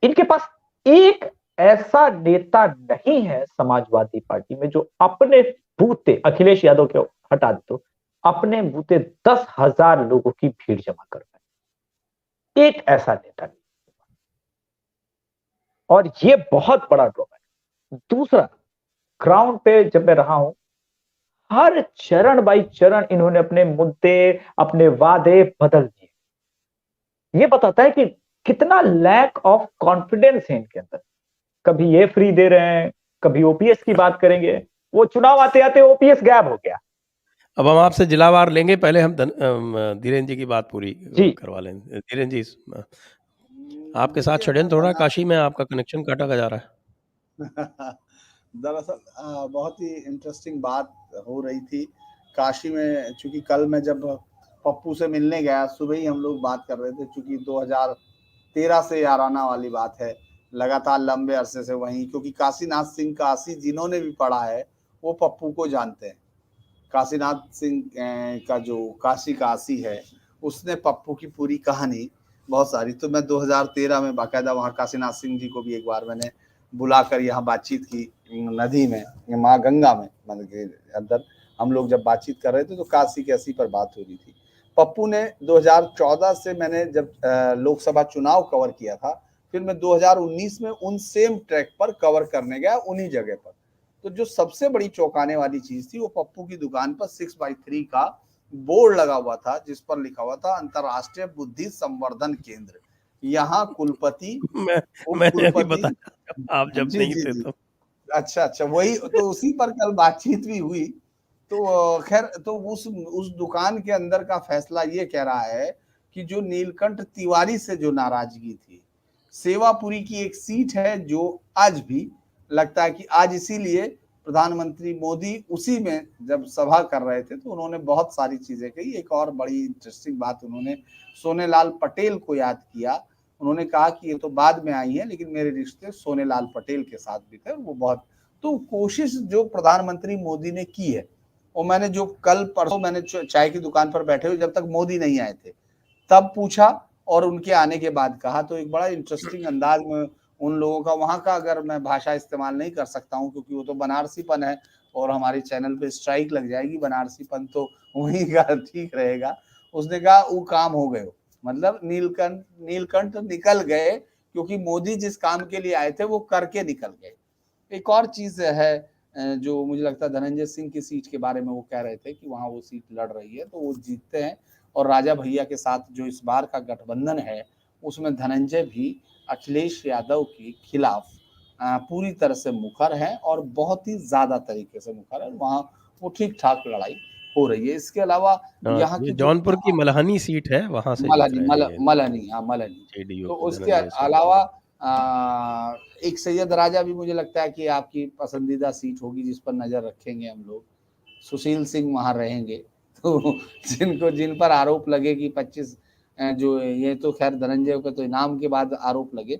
इनके पास एक ऐसा नेता नहीं है समाजवादी पार्टी में जो अपने बूते, अखिलेश यादव के हटा दे तो अपने बूते 10,000 लोगों की भीड़ जमा कर पाए, एक ऐसा नेता नहीं। और ये बहुत बड़ा ड्रॉबैक है। दूसरा, ग्राउंड पे जब मैं रहा हूं, हर चरण बाई चरण इन्होंने अपने मुद्दे, अपने वादे बदल दिए। ये बताता है कि कितना लैक ऑफ कॉन्फिडेंस है इनके अंदर। कभी ये फ्री दे रहे हैं, कभी ओपीएस की बात करेंगे, वो चुनाव आते आते ओपीएस गायब हो गया।
अब हम आपसे जिलावार लेंगे, पहले हम धीरेन जी की बात पूरी
जी,
करवा लें। धीरेन जी, आपके साथ षड्यंत्र हो रहा है काशी में, आपका कनेक्शन काटा जा रहा है।
दरअसल बहुत ही इंटरेस्टिंग बात हो रही थी काशी में, चूंकि कल मैं जब पप्पू से मिलने गया, सुबह ही हम लोग बात कर रहे थे, चूंकि 2023 13 से याराना वाली बात है, लगातार लंबे अरसे से वहीं, क्योंकि काशीनाथ सिंह काशी जिन्होंने भी पढ़ा है वो पप्पू को जानते हैं। काशीनाथ सिंह का जो काशी काशी है उसने पप्पू की पूरी कहानी बहुत सारी, तो मैं 2013 में बाकायदा वहाँ काशीनाथ सिंह जी को भी एक बार मैंने बुलाकर यहाँ बातचीत की नदी में, माँ गंगा में, मतलब के अंदर हम लोग जब बातचीत कर रहे थे तो काशी कैसी पर बात हो रही थी। पप्पू ने 2014 से मैंने जब लोकसभा चुनाव कवर किया था, फिर मैं 2019 में उन सेम ट्रैक पर कवर करने गया उन्हीं जगह पर। तो जो सबसे बड़ी चौंकाने वाली चीज थी वो पप्पू की दुकान पर 6x3 का बोर्ड लगा हुआ था जिस पर लिखा हुआ था अंतरराष्ट्रीय बुद्धि संवर्धन केंद्र। यहाँ कुलपति,
मैं
उप
मैंने अभी
कुलपति,
बताया आप जब
जी
नहीं
जी
थे
जी,
तो।
अच्छा वही तो, उसी पर कल बातचीत भी हुई। तो खैर, तो उस दुकान के अंदर का फैसला ये कह रहा है कि जो नीलकंठ तिवारी से जो नाराजगी थी, सेवापुरी की एक सीट है जो आज भी लगता है कि आज इसीलिए प्रधानमंत्री मोदी उसी में जब सभा कर रहे थे तो उन्होंने बहुत सारी चीजें कही। एक और बड़ी इंटरेस्टिंग बात, उन्होंने सोनेलाल पटेल को याद किया। उन्होंने कहा कि ये तो बाद में आई है लेकिन मेरे रिश्ते सोनेलाल पटेल के साथ भी थे, वो बहुत, तो कोशिश जो प्रधानमंत्री मोदी ने की है, और मैंने जो कल परसों मैंने चाय की दुकान पर बैठे हुए जब तक मोदी नहीं आए थे तब पूछा और उनके आने के बाद कहा, तो एक बड़ा इंटरेस्टिंग अंदाज में उन लोगों का, वहां का अगर मैं भाषा इस्तेमाल नहीं कर सकता हूँ क्योंकि वो तो बनारसीपन है और हमारे चैनल पे स्ट्राइक लग जाएगी, बनारसीपन तो वहीं का ठीक रहेगा। उसने कहा वो काम हो गए, मतलब नीलकंठ निकल गए क्योंकि मोदी जिस काम के लिए आए थे वो करके निकल गए। एक और चीज है जो मुझे लगता है धनंजय सिंह की सीट के बारे में वो कह रहे थे कि वहां वो सीट लड़ रही है तो वो जीतते हैं, और राजा भैया के साथ जो इस बार का गठबंधन है उसमें धनंजय भी अखिलेश यादव के खिलाफ पूरी तरह से मुखर है और बहुत ही ज्यादा तरीके से मुखर है। वहां वो ठीक ठाक लड़ाई हो रही है। इसके अलावा यहाँ
ये
की जो
जौनपुर की मलहनी सीट है, वहां से जीत
मलहनी
रहे हैं ये
मलहनी, हाँ मलहनी।
जेडीयू
तो
के
उसके
धनंजय सिंह।
अलावा एक सैयद राजा भी मुझे लगता है कि आपकी पसंदीदा सीट होगी जिस पर नजर रखेंगे हम लोग। सुशील सिंह वहां रहेंगे तो जिन पर आरोप लगे कि 25 जो ये तो खैर धनंजय का तो इनाम के बाद आरोप लगे,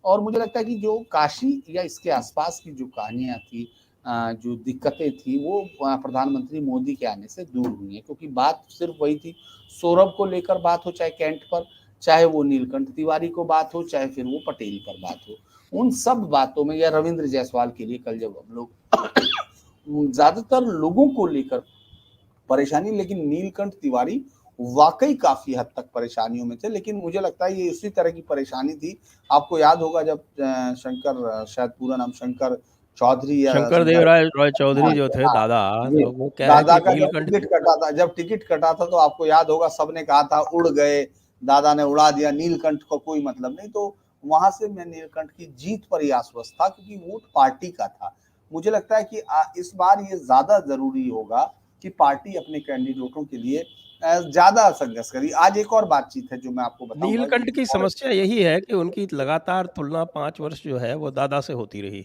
और मुझे लगता है कि जो काशी या इसके आसपास की जो कहानियां थी, जो दिक्कतें थी वो प्रधानमंत्री मोदी के आने से दूर हुई है, क्योंकि बात सिर्फ वही थी, सौरभ को लेकर बात हो चाहे कैंट पर, चाहे वो नीलकंठ तिवारी को बात हो, चाहे फिर वो पटेल पर बात हो, उन सब बातों में, या रविंद्र जायसवाल के लिए कल जब हम लोग ज्यादातर लोगों को लेकर परेशानी, लेकिन नीलकंठ तिवारी वाकई काफी हद तक परेशानियों में थे। लेकिन मुझे लगता है ये इसी तरह की परेशानी थी, आपको याद होगा जब शंकर, शायद पूरा नाम शंकर चौधरी या
शंकर देव
शंकर,
राय चौधरी
हाँ
जो थे
हाँ
दादा,
जी,
तो वो क्या है
दादा
कि
का जब
नीलकंठ
टिकट कटा था, तो आपको याद होगा सबने कहा था उड़ गए, दादा ने उड़ा दिया, नीलकंठ को कोई मतलब नहीं। तो वहां से मैं नीलकंठ की जीत पर ही आश्वस्त था क्योंकि वोट पार्टी का था। मुझे लगता है कि इस बार ये ज्यादा जरूरी होगा कि पार्टी अपने कैंडिडेटों के लिए ज्यादा संघर्ष करी। आज एक और बातचीत है जो मैं आपको बताऊंगा
नीलकंठ की समस्या यही है कि उनकी लगातार तुलना 5 वर्ष जो है वो दादा से होती रही।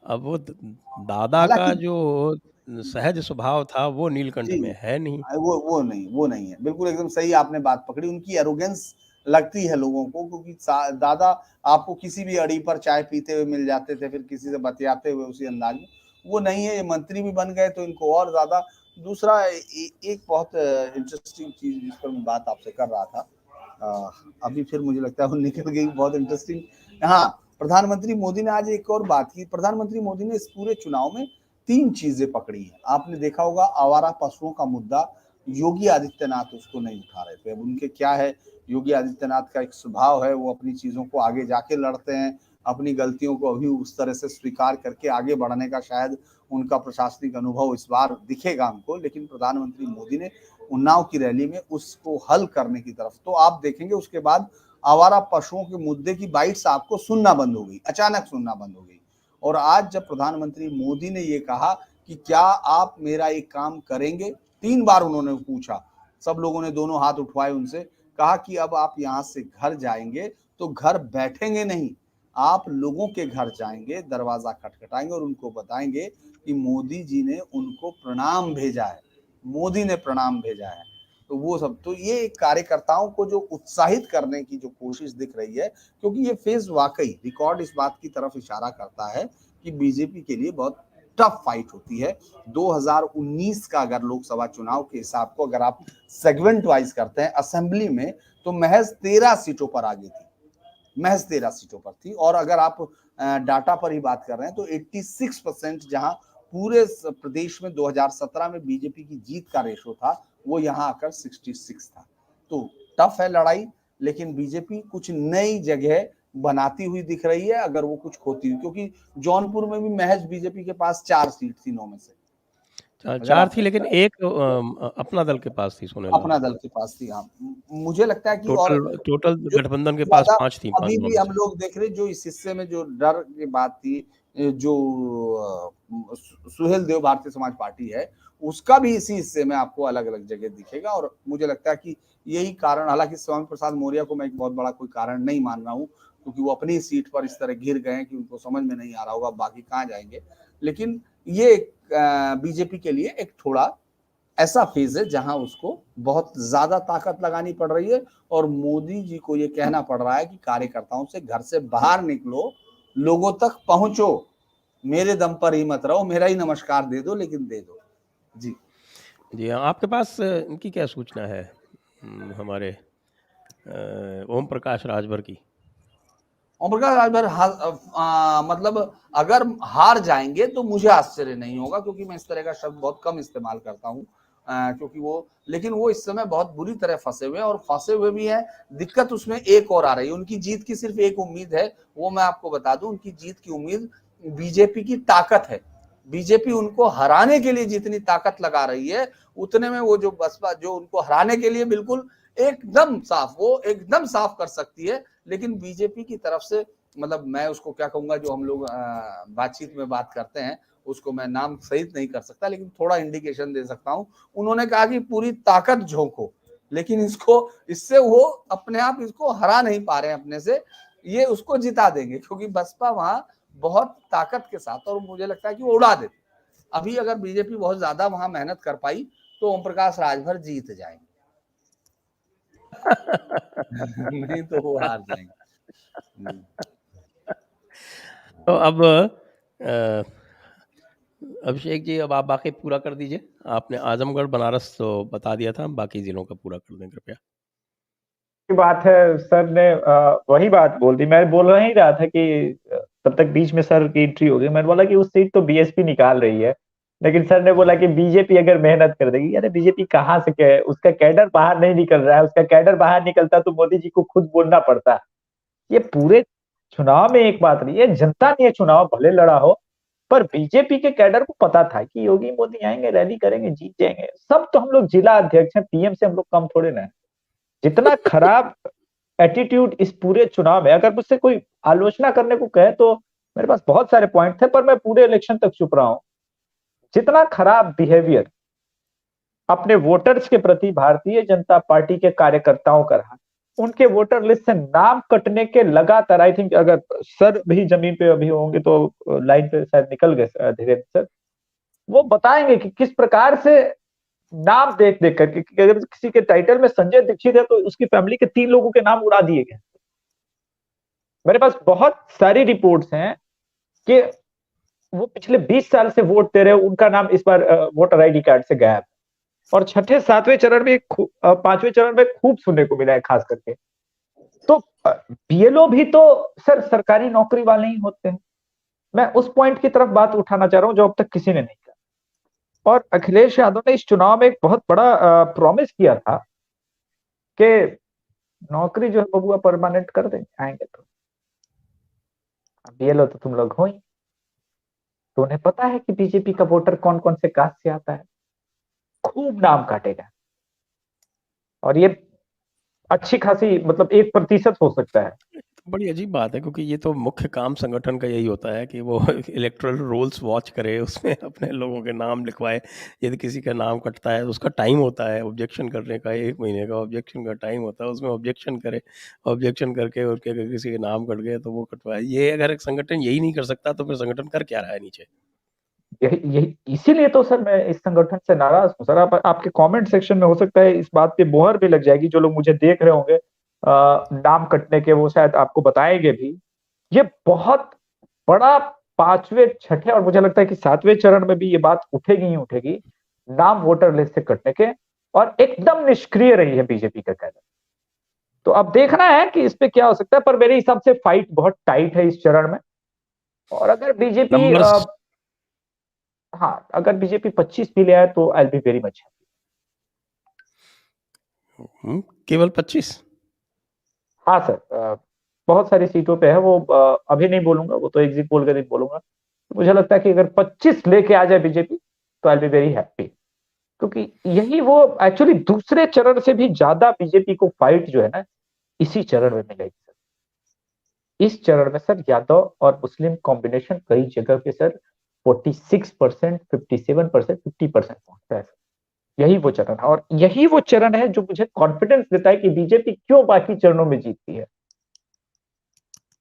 अब वो दादा का
हालांकि
जो सहज स्वभाव था वो नीलकंठ
जी,
में है नहीं।
वो नहीं है, बिल्कुल एकदम सही आपने बात पकड़ी। उनकी एरोगेंस लगती है लोगों को, क्योंकि दादा आपको किसी भी अड़ी पर चाय पीते हुए मिल जाते थे, फिर किसी से बतियाते हुए उसी अंदाज में, वो नहीं है। ये मंत्री भी बन गए तो इनको और ज्यादा। दूसरा एक बहुत इंटरेस्टिंग चीज जिस पर मैं बात आपसे कर रहा था, अभी फिर मुझे लगता है वो निकल गई, बहुत इंटरेस्टिंग। हाँ, प्रधानमंत्री मोदी ने आज एक और बात की। प्रधानमंत्री मोदी ने इस पूरे चुनाव में 3 चीजें पकड़ी हैं। आपने देखा होगा आवारा पशुओं का मुद्दा, योगी आदित्यनाथ उसको नहीं उठा रहे थे। अब उनके क्या है, योगी आदित्यनाथ का एक स्वभाव है, वो अपनी चीजों को आगे जाके लड़ते हैं, अपनी गलतियों को अभी उस तरह से स्वीकार करके आगे बढ़ने का शायद उनका प्रशासनिक अनुभव इस बार दिखेगा हमको। लेकिन प्रधानमंत्री मोदी ने उन्नाव की रैली में उसको हल करने की तरफ, तो आप देखेंगे उसके बाद आवारा पशुओं के मुद्दे की बाइट्स आपको सुनना बंद हो गई, अचानक सुनना बंद हो गई। और आज जब प्रधानमंत्री मोदी ने ये कहा कि क्या आप मेरा एक काम करेंगे, 3 बार उन्होंने पूछा, सब लोगों ने दोनों हाथ उठवाए उनसे, कहा कि अब आप यहाँ से घर जाएंगे तो घर बैठेंगे नहीं, आप लोगों के घर जाएंगे, दरवाजा खटखटाएंगे और उनको बताएंगे कि मोदी जी ने उनको प्रणाम भेजा है, मोदी ने प्रणाम भेजा है। तो वो सब, तो ये कार्यकर्ताओं को जो उत्साहित करने की जो कोशिश दिख रही है, क्योंकि ये फेज वाकई रिकॉर्ड इस बात की तरफ इशारा करता है कि बीजेपी के लिए बहुत टफ फाइट होती है। 2019 का अगर लोकसभा चुनाव के हिसाब को अगर आप सेगमेंट वाइज करते हैं असेंबली में, तो महज 13 सीटों पर आगे थी, महज 13 सीटों पर थी। और अगर आप डाटा पर ही बात कर रहे हैं तो 86% जहां पूरे प्रदेश में 2017 में बीजेपी की जीत का रेशो था, वो यहां आकर 66 था। तो टफ है लड़ाई, लेकिन बीजेपी कुछ नई जगह बनाती हुई दिख रही है अगर वो कुछ खोती हुई, क्योंकि जौनपुर में भी महज बीजेपी के पास 4 सीट थी 9 में से। अगर
4
आप
थी, लेकिन एक अपना दल के पास थी सोने
अपना दल के पास थी, हाँ। मुझे लगता है कि और
टोटल
जो
गठबंधन के पास
ज्यादा
5 थी, 5
अभी
9
भी
में
हम
से।
लोग देख रहे जो इस हिस्से में जो डर की बात थी, जो सुहेल देव भारतीय समाज पार्टी है, उसका भी इसी हिस्से में आपको अलग अलग जगह दिखेगा। और मुझे लगता है कि यही कारण, हालांकि स्वामी प्रसाद मौर्य को मैं एक बहुत बड़ा कोई कारण नहीं मान रहा हूँ, क्योंकि वो अपनी सीट पर इस तरह घिर गए कि उनको समझ में नहीं आ रहा होगा बाकी कहाँ जाएंगे। लेकिन ये बीजेपी के लिए एक थोड़ा ऐसा फेज है जहां उसको बहुत ज्यादा ताकत लगानी पड़ रही है, और मोदी जी को ये कहना पड़ रहा है कि कार्यकर्ताओं से घर से बाहर निकलो, लोगों तक पहुंचो, मेरे दम पर ही मत रहो, मेरा ही नमस्कार दे दो लेकिन दे दो। जी
जी हाँ, आपके पास इनकी क्या सूचना है, हमारे ओम प्रकाश राजभर की?
ओम प्रकाश राजभर मतलब अगर हार जाएंगे तो मुझे आश्चर्य नहीं होगा, क्योंकि मैं इस तरह का शब्द बहुत कम इस्तेमाल करता हूँ, क्योंकि वो, लेकिन वो इस समय बहुत बुरी तरह फंसे हुए हैं, और फंसे हुए भी हैं। दिक्कत उसमें एक और आ रही है, उनकी जीत की सिर्फ एक उम्मीद है, वो मैं आपको बता दूं, उनकी जीत की उम्मीद बीजेपी की ताकत है। बीजेपी उनको हराने के लिए जितनी ताकत लगा रही है, उतने में वो जो बसपा जो उनको हराने के लिए बिल्कुल एकदम साफ, वो एकदम साफ कर सकती है, लेकिन बीजेपी की तरफ से, मतलब मैं उसको क्या कहूंगा, जो हम लोग बातचीत में बात करते हैं, उसको मैं नाम सहित नहीं कर सकता, लेकिन थोड़ा इंडिकेशन दे सकता हूं। उन्होंने कहा कि पूरी ताकत झोंको, लेकिन इससे वो अपने आप इसको हरा नहीं पा रहे हैं अपने से, ये उसको जिता देंगे, क्योंकि बसपा वहां बहुत ताकत के साथ, और मुझे लगता है कि वो उड़ा देते। अभी अगर बीजेपी बहुत ज्यादा वहां मेहनत कर पाई तो ओम प्रकाश राजभर जीत जाएंगे। नहीं तो वो हार जाएंगे।
तो अब अभिषेक जी, अब आप बाकी पूरा कर दीजिए। आपने आजमगढ़ बनारस तो बता दिया था, बाकी जिलों का पूरा कर दें कृपया।
की बात है, सर ने वही बात बोल दी। मैं बोल ही रहा था कि तब तक बीच में सर की एंट्री हो गई। मैंने बोला कि उस सीट तो बीएसपी निकाल रही है, लेकिन सर ने बोला कि बीजेपी अगर मेहनत कर देगी। अरे बीजेपी कहाँ से क्या है, उसका कैडर बाहर नहीं निकल रहा है। उसका कैडर बाहर निकलता तो मोदी जी को खुद बोलना पड़ता। ये पूरे चुनाव में एक बात नहीं है, जनता ने ये चुनाव भले लड़ा हो, पर बीजेपी के कैडर को पता था कि योगी मोदी आएंगे, रैली करेंगे, जीत जाएंगे। सब तो हम लोग जिला अध्यक्ष हैं, पीएम से हम लोग कम थोड़े ना है। जितना खराब एटीट्यूड इस पूरे चुनाव में, अगर मुझसे कोई आलोचना करने को कहे तो मेरे पास बहुत सारे पॉइंट थे, पर मैं पूरे इलेक्शन तक चुप रहा हूं। जितना खराब बिहेवियर अपने वोटर्स के प्रति भारतीय जनता पार्टी के कार्यकर्ताओं का रहा, उनके वोटर लिस्ट से नाम कटने के लगातार, आई थिंक अगर सर भी जमीन पे अभी होंगे तो लाइन पे शायद निकल गए धीरेन्द्र सर, वो बताएंगे कि किस प्रकार से नाम देख देख करके, अगर किसी के टाइटल में संजय दीक्षित है तो उसकी फैमिली के 3 लोगों के नाम उड़ा दिए गए। मेरे पास बहुत सारी रिपोर्ट्स हैं कि वो पिछले 20 साल से वोट दे रहे हैं, उनका नाम इस बार वोटर आईडी कार्ड से गायब। और छठे 7वें चरण में 5वें चरण में खूब सुनने को मिला है खास करके। तो बीएलओ भी तो सर सरकारी नौकरी वाले ही होते हैं। मैं उस पॉइंट की तरफ बात उठाना चाह रहा हूं जो अब तक किसी ने नहीं किया। और अखिलेश यादव ने इस चुनाव में एक बहुत बड़ा प्रॉमिस किया था कि नौकरी जो है बबुआ परमानेंट कर देंगे, आएंगे तो। बीएलओ तो तुम लोग हो ही, तो उन्हें पता है कि बीजेपी का वोटर कौन कौन से कास्ट से आता है, खूब नाम काटेगा। और ये अच्छी खासी, मतलब 1% हो सकता है।
तो बड़ी अजीब बात है, क्योंकि ये तो मुख्य काम संगठन का यही होता है कि वो इलेक्टोरल रोल्स वॉच करे, उसमें अपने लोगों के नाम लिखवाए। यदि किसी का नाम कटता है तो उसका टाइम होता है ऑब्जेक्शन करने का, 1 महीने का ऑब्जेक्शन का टाइम होता है, उसमें ऑब्जेक्शन करे, ऑब्जेक्शन करके उनके अगर किसी के नाम कट गए तो वो कटवाए। ये अगर एक संगठन यही नहीं कर सकता तो फिर संगठन कर क्या रहा है नीचे?
यही इसीलिए तो सर मैं इस संगठन से नाराज हूँ सर। आपके कमेंट सेक्शन में हो सकता है इस बात पे मोहर भी लग जाएगी, जो लोग मुझे देख रहे होंगे नाम कटने के, वो शायद आपको बताएंगे भी। ये बहुत बड़ा 5वें, 6ठे और मुझे लगता है कि 7वें चरण में भी ये बात उठेगी ही उठेगी, नाम वोटर लिस्ट से कटने के, और एकदम निष्क्रिय रही है बीजेपी का कहना। तो अब देखना है कि इस पे क्या हो सकता है, पर मेरे हिसाब से फाइट बहुत टाइट है इस चरण में। और अगर बीजेपी
नंबर्स
हाँ, अगर बीजेपी 25 भी ले आए तो आई बी वेरी मच हैप्पी।
केवल 25?
हाँ सर, बहुत सारी सीटों पे है वो, अभी नहीं बोलूंगा, वो तो एग्जिट पोल के दिन बोलूंगा। मुझे लगता है कि अगर 25 लेके आ जाए बीजेपी तो आई बी वेरी हैप्पी, क्योंकि यही वो एक्चुअली दूसरे चरण से भी ज्यादा बीजेपी को फाइट जो है ना इसी चरण में मिलेगी सर। इस चरण में सर यादव और मुस्लिम कॉम्बिनेशन कई जगह पे सर 46%, 57%, 50% पहुंचता है सर। यही वो चरण है, और यही वो चरण है जो मुझे कॉन्फिडेंस देता है कि बीजेपी क्यों बाकी चरणों में जीतती है।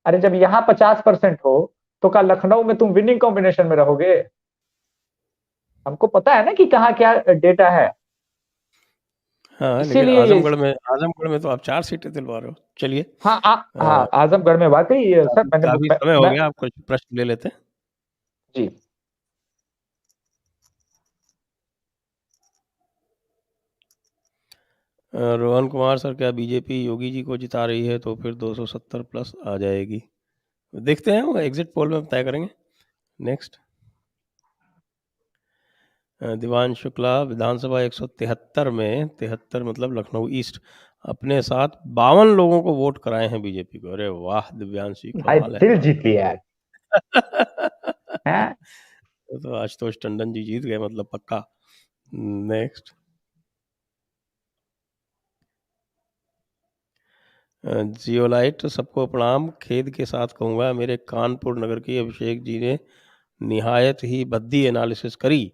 अरे जब यहाँ 50% हो तो क्या लखनऊ में तुम विनिंग कॉम्बिनेशन में रहोगे? हमको पता है ना कि कहाँ क्या डेटा है।
हाँ, लेकिन
इसीलिए ये
आजमगढ़ में तो आप 4 सीटें दिलवा रहे हो। चलिए,
हाँ
अ,
आजमगढ़ में वाकई सर मैंने
काफ़ी समय हो गया, आप कुछ प्रश्न ले लेते हैं।
जी
रोहन कुमार सर, क्या बीजेपी योगी जी को जिता रही है तो फिर 270 प्लस आ जाएगी? देखते हैं, वो एग्जिट पोल में तय करेंगे। नेक्स्ट, दिवांश शुक्ला, विधानसभा 173 में 73 मतलब लखनऊ ईस्ट अपने साथ 52 लोगों को वोट कराए हैं बीजेपी को। अरे वाह दिव्यांश जी,
भाई
कमाल है।
दिल जीत लिया है हैं?
तो आशुतोष टंडन जी जीत गए मतलब पक्का। नेक्स्ट, जियोलाइट, सबको प्रणाम। खेद के साथ कहूँगा मेरे कानपुर नगर की अभिषेक जी ने निहायत ही भद्दी एनालिसिस करी।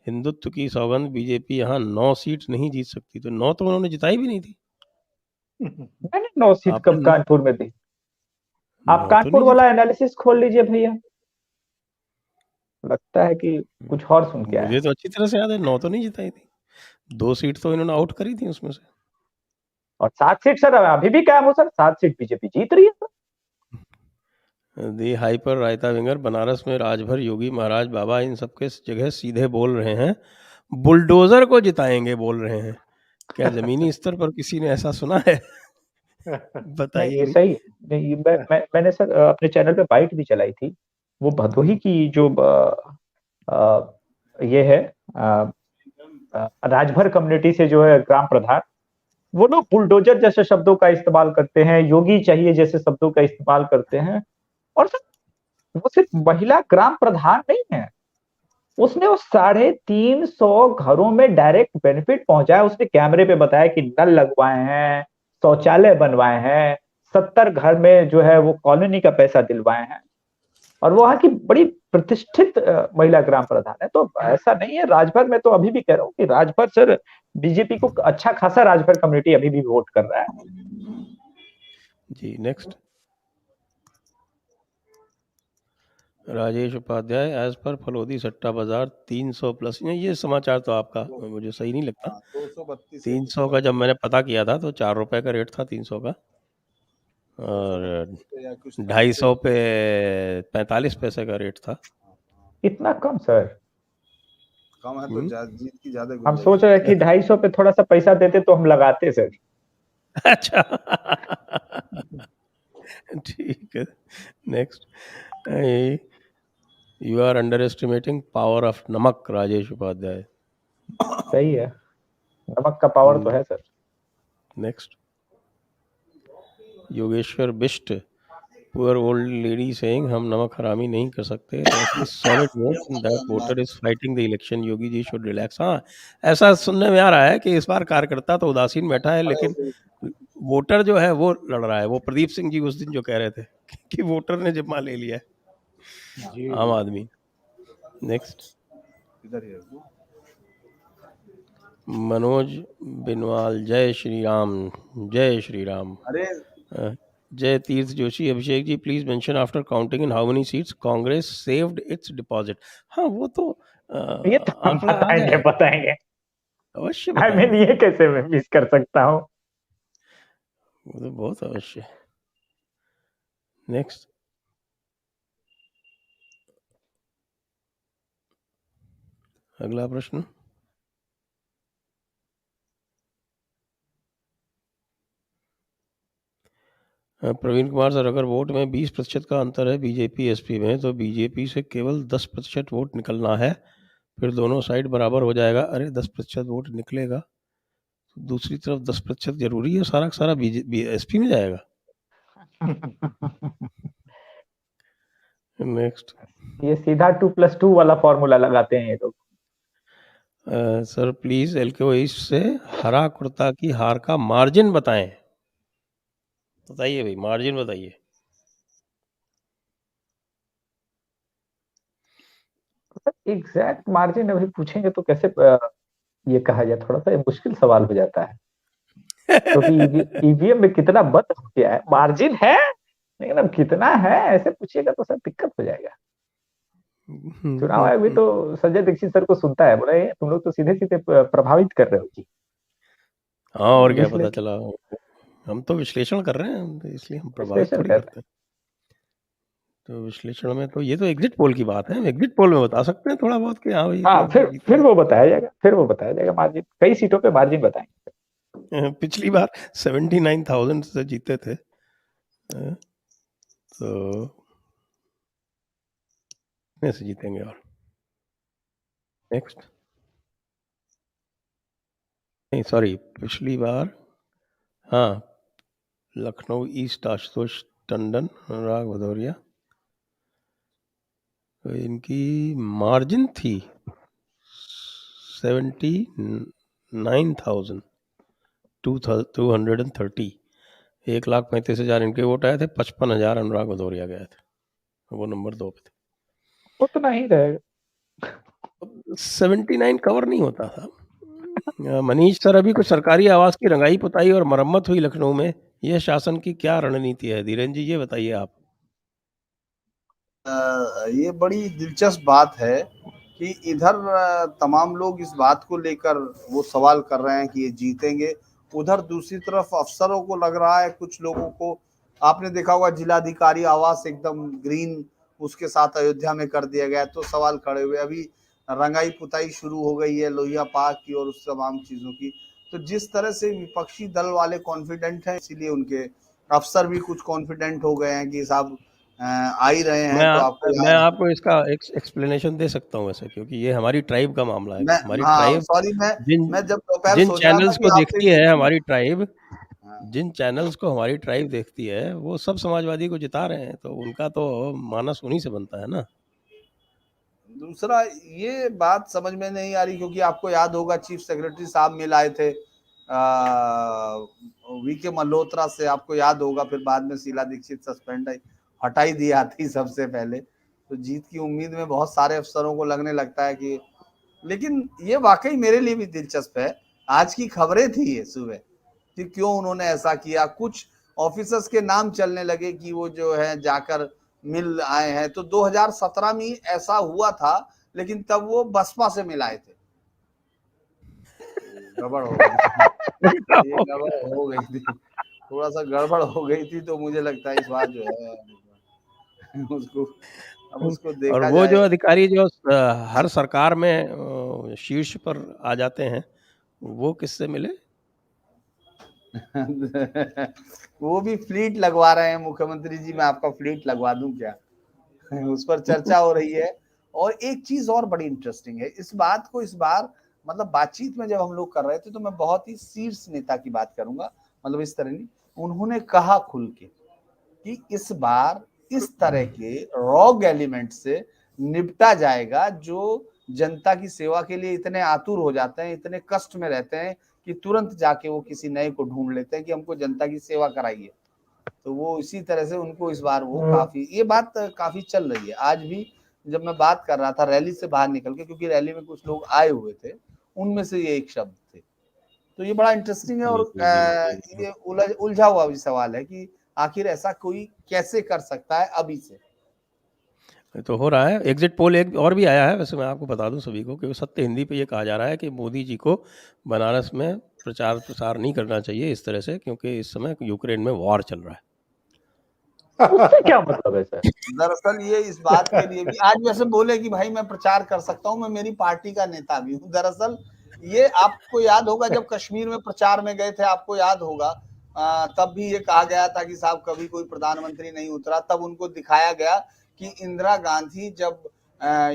हिंदुत्व की सौगंध, बीजेपी यहाँ 9 सीट नहीं जीत सकती। तो 9 तो उन्होंने जिताई भी नहीं थी।
मैंने 9 सीट
आपने
कब कानपुर में दी? आप
9 तो
कानपुर
नहीं
वाला
जिताई।
एनालिसिस खोल लीजिए भैया, लगता है कि कुछ और सुन के आया।
मुझे तो अच्छी तरह से याद है, 9 तो नहीं जिताई थी। 2 सीट तो इन्होंने आउट करी थी उसमें से।
और 7 सीट सर अभी भी कायम हो सर, 7 सीट बीजेपी जीत रही है सर।
दी हाइपर रायता विंगर, बनारस में राजभर योगी महाराज बाबा इन सबके जगह सीधे बोल रहे हैं, बुलडोजर को जिताएंगे बोल रहे हैं। क्या जमीनी स्तर पर किसी ने ऐसा सुना है?
नहीं
बताइए
ये
भी।
सही नहीं, मैंने सर अपने चैनल पे बाइट भी चलाई थी। वो भदोही की जो ये है राजभर कम्युनिटी से जो है ग्राम प्रधान, वो लोग बुलडोजर जैसे शब्दों का इस्तेमाल करते हैं, योगी चाहिए जैसे शब्दों का इस्तेमाल करते हैं। और सर वो सिर्फ महिला ग्राम प्रधान नहीं है, उसने उस 350 घरों में डायरेक्ट बेनिफिट पहुंचाया। उसने कैमरे पे बताया कि नल लगवाए हैं, शौचालय बनवाए हैं, 70 घर में जो है वो कॉलोनी का पैसा दिलवाए हैं, और वो वहां की बड़ी प्रतिष्ठित महिला ग्राम प्रधान है। तो ऐसा नहीं है, राजभर में तो अभी भी कह रहा हूँ कि राजभर सर बीजेपी को अच्छा खासा राजभर कम्युनिटी अभी भी वोट कर रहा है।
जी next, Rajesh Upadhyay, as per Phalodi सट्टा बाजार 300 प्लस। ये समाचार तो आपका मुझे सही नहीं लगता।
232
300 का जब मैंने पता किया था तो 4 रुपए का रेट था 300 का, और 250 पे 45 पैसे का रेट था।
इतना कम सर?
कम है तो जीत की ज्यादा
हम सोच रहे हैं कि 250 पे थोड़ा सा पैसा देते तो हम लगाते सर।
अच्छा ठीक है। Next, you are underestimating power of namak, Rajesh Upadhyay.
सही है, नमक का पावर तो है sir.
Next, Yogeshwar Bisht, poor old lady saying हम नमक हरामी नहीं कर सकते, solid note that voter is fighting the election, Yogi ji should relax. हाँ, ऐसा सुनने में आ रहा है कि इस बार कार्यकर्ता तो उदासीन बैठा है, लेकिन वोटर जो है वो लड़ रहा है। वो प्रदीप सिंह जी उस दिन जो कह रहे थे कि वोटर ने जिम्मा ले लिया है, आम आदमी। नेक्स्ट, मनोज बिनवाल, जय श्री राम, जय श्री राम।
अरे
Jai Tirth Joshi, Abhishek ji please mention after counting in how many seats Congress saved its deposit. हाँ वो तो
ये तो हम
आंकड़ा आ गया है,
बताएंगे
अवश्य
आई मीन
बताएंगे,
ये कैसे मैं मिस कर सकता हूँ।
वो तो बहुत अवश्य। नेक्स्ट, अगला प्रश्न। प्रवीण कुमार सर, अगर वोट में 20% का अंतर है बीजेपी एसपी में, तो बीजेपी से केवल 10% वोट निकलना है, फिर दोनों साइड बराबर हो जाएगा। अरे 10% वोट निकलेगा तो दूसरी तरफ 10% जरूरी है, सारा का सारा एसपी में जाएगा। नेक्स्ट,
ये सीधा 2+2 वाला फॉर्मूला लगाते हैं ये लोग।
सर प्लीज एलके से हरा कुर्ता की हार का मार्जिन बताएं। बताइए भाई, मार्जिन बताइए।
एग्जैक्ट मार्जिन अभी पूछेंगे तो कैसे ये कहा जाए, थोड़ा सा मुश्किल सवाल हो जाता है, क्योंकि ईवीएम में कितना बंद हो गया है, मार्जिन है लेकिन अब कितना है ऐसे पूछिएगा तो सर दिक्कत हो जाएगा। चुनाव आयोग भी तो संजय दीक्षित सर को सुनता है, बोले तुम लोग तो सीधे सीधे प्रभावित कर रहे हो जी।
हाँ और क्या
इसलिए
पता चला, हम तो विश्लेषण कर रहे हैं, हम तो इसलिए हम प्रभावित
विश्लेषण
थोड़ी
कर
करते हैं। तो विश्लेषण में तो ये तो एग्जिट पोल की बात है, हम एग्जिट पोल में बता सकते हैं थोड़ा बहुत कि हाँ भाई
हाँ,
इतने जीत
फिर वो बताया जाएगा, फिर वो बताया जाएगा मार्जिन, कई सीटों पे मार्जिन बताएंगे।
पिछली बार 79,000 से जीते थे, तो कितने से जीतेंगे। और नेक्स्ट, नहीं सॉरी, पिछली बार हाँ लखनऊ ईस्ट आशुतोष टंडन, अनुराग भदौरिया, तो इनकी मार्जिन थी 79,230, 1,35,000 इनके वोट आए थे, 55,000 अनुराग भदौरिया गए थे, वो नंबर 2 पे थे।
उतना ही रहेगा।
79 कवर नहीं होता था। मनीष सर, अभी कुछ सरकारी आवास की रंगाई पुताई और मरम्मत हुई लखनऊ में, यह शासन की क्या रणनीति है? धीरेन्द्र जी ये बताइए आप।
ये बड़ी दिलचस्प बात है कि इधर तमाम लोग इस बात को लेकर वो सवाल कर रहे हैं कि ये जीतेंगे, उधर दूसरी तरफ अफसरों को लग रहा है, कुछ लोगों को आपने देखा होगा जिलाधिकारी आवास एकदम ग्रीन उसके साथ अयोध्या में कर दिया गया, तो सवाल खड़े हुए। अभी रंगाई पुताई शुरू हो गई है लोहिया पार्क की और उस तमाम चीजों की। तो जिस तरह से विपक्षी दल वाले कॉन्फिडेंट हैं, इसीलिए उनके अफसर भी कुछ कॉन्फिडेंट हो गए हैं कि साहब आ ही रहे हैं। तो आपको
मैं
याद,
आपको इसका एक्सप्लेनेशन दे सकता हूँ वैसे, क्योंकि ये हमारी ट्राइब का मामला है।
मैं
हमारी
हाँ
ट्राइब
सॉरी,
जिन
मैं जब दोपहर
जिन
सोच रहा था
चैनल्स
कि
को
आपसे
देखती है हमारी ट्राइब,
हाँ,
जिन चैनल्स को हमारी ट्राइब देखती है वो सब समाजवादी को जिता रहे हैं, तो उनका तो मानस उन्हीं से बनता है ना।
दूसरा ये बात समझ में नहीं आ रही, क्योंकि आपको याद होगा चीफ सेक्रेटरी साहब मिल आए थे वीके मल्होत्रा से, आपको याद होगा। फिर बाद में शीला दीक्षित सस्पेंड हटाई दी आती सबसे पहले। तो जीत की उम्मीद में बहुत सारे अफसरों को लगने लगता है कि, लेकिन ये वाकई मेरे लिए भी दिलचस्प है। आज की खबरें थी ये सुबह कि क्यों उन्होंने ऐसा किया। कुछ ऑफिसर्स के नाम चलने लगे कि वो जो है जाकर मिल आए हैं। तो 2017 में ऐसा हुआ था, लेकिन तब वो बसपा से मिल आए थे। गड़बड़ हो गई थी, ये गड़बड़ हो गई थी, थोड़ा सा गड़बड़ हो गई थी। तो मुझे लगता है इस बार जो है उसको अब उसको
और
देखा
वो जो
जाए।
अधिकारी जो हर सरकार में शीर्ष पर आ जाते हैं, वो किससे मिले?
वो भी फ्लीट लगवा रहे हैं मुख्यमंत्री जी, मैं आपका फ्लीट लगवा दूं क्या? उस पर चर्चा हो रही है। और एक चीज और बड़ी इंटरेस्टिंग है इस बात को, इस बार मतलब बातचीत में जब हम लोग कर रहे थे, तो मैं बहुत ही शीर्ष नेता की बात करूंगा, मतलब इस तरह नहीं, उन्होंने कहा खुल के कि इस बार इस तरह के रॉग एलिमेंट से निपटा जाएगा जो जनता की सेवा के लिए इतने आतुर हो जाते हैं, इतने कष्ट में रहते हैं कि तुरंत जाके वो किसी नए को ढूंढ लेते हैं कि हमको जनता की सेवा कराइए। तो वो इसी तरह से उनको इस बार वो काफी, ये बात काफी चल रही है। आज भी जब मैं बात कर रहा था रैली से बाहर निकल के, क्योंकि रैली में कुछ लोग आए हुए थे, उनमें से ये एक शब्द थे। तो ये बड़ा इंटरेस्टिंग है। और ये उलझा हुआ भी सवाल है कि आखिर ऐसा कोई कैसे कर सकता है अभी से?
तो हो रहा है। एग्जिट पोल एक और भी आया है, वैसे मैं आपको बता दूं सभी को कि वो सत्य हिंदी पे ये कहा जा रहा है कि मोदी जी को बनारस में प्रचार प्रसार नहीं करना चाहिए इस तरह से, क्योंकि इस समय यूक्रेन में वॉर चल रहा है।
उससे क्या मतलब है सर?
दरअसल ये इस बात के लिए भी आज वैसे बोले कि भाई मैं प्रचार कर सकता हूं, मैं मेरी पार्टी का नेता भी हूं। दरअसल ये आपको याद होगा जब कश्मीर में प्रचार में गए थे, आपको याद होगा तब भी ये कहा गया था कि साहब कभी कोई प्रधानमंत्री नहीं उतरा। तब उनको दिखाया गया कि इंदिरा गांधी जब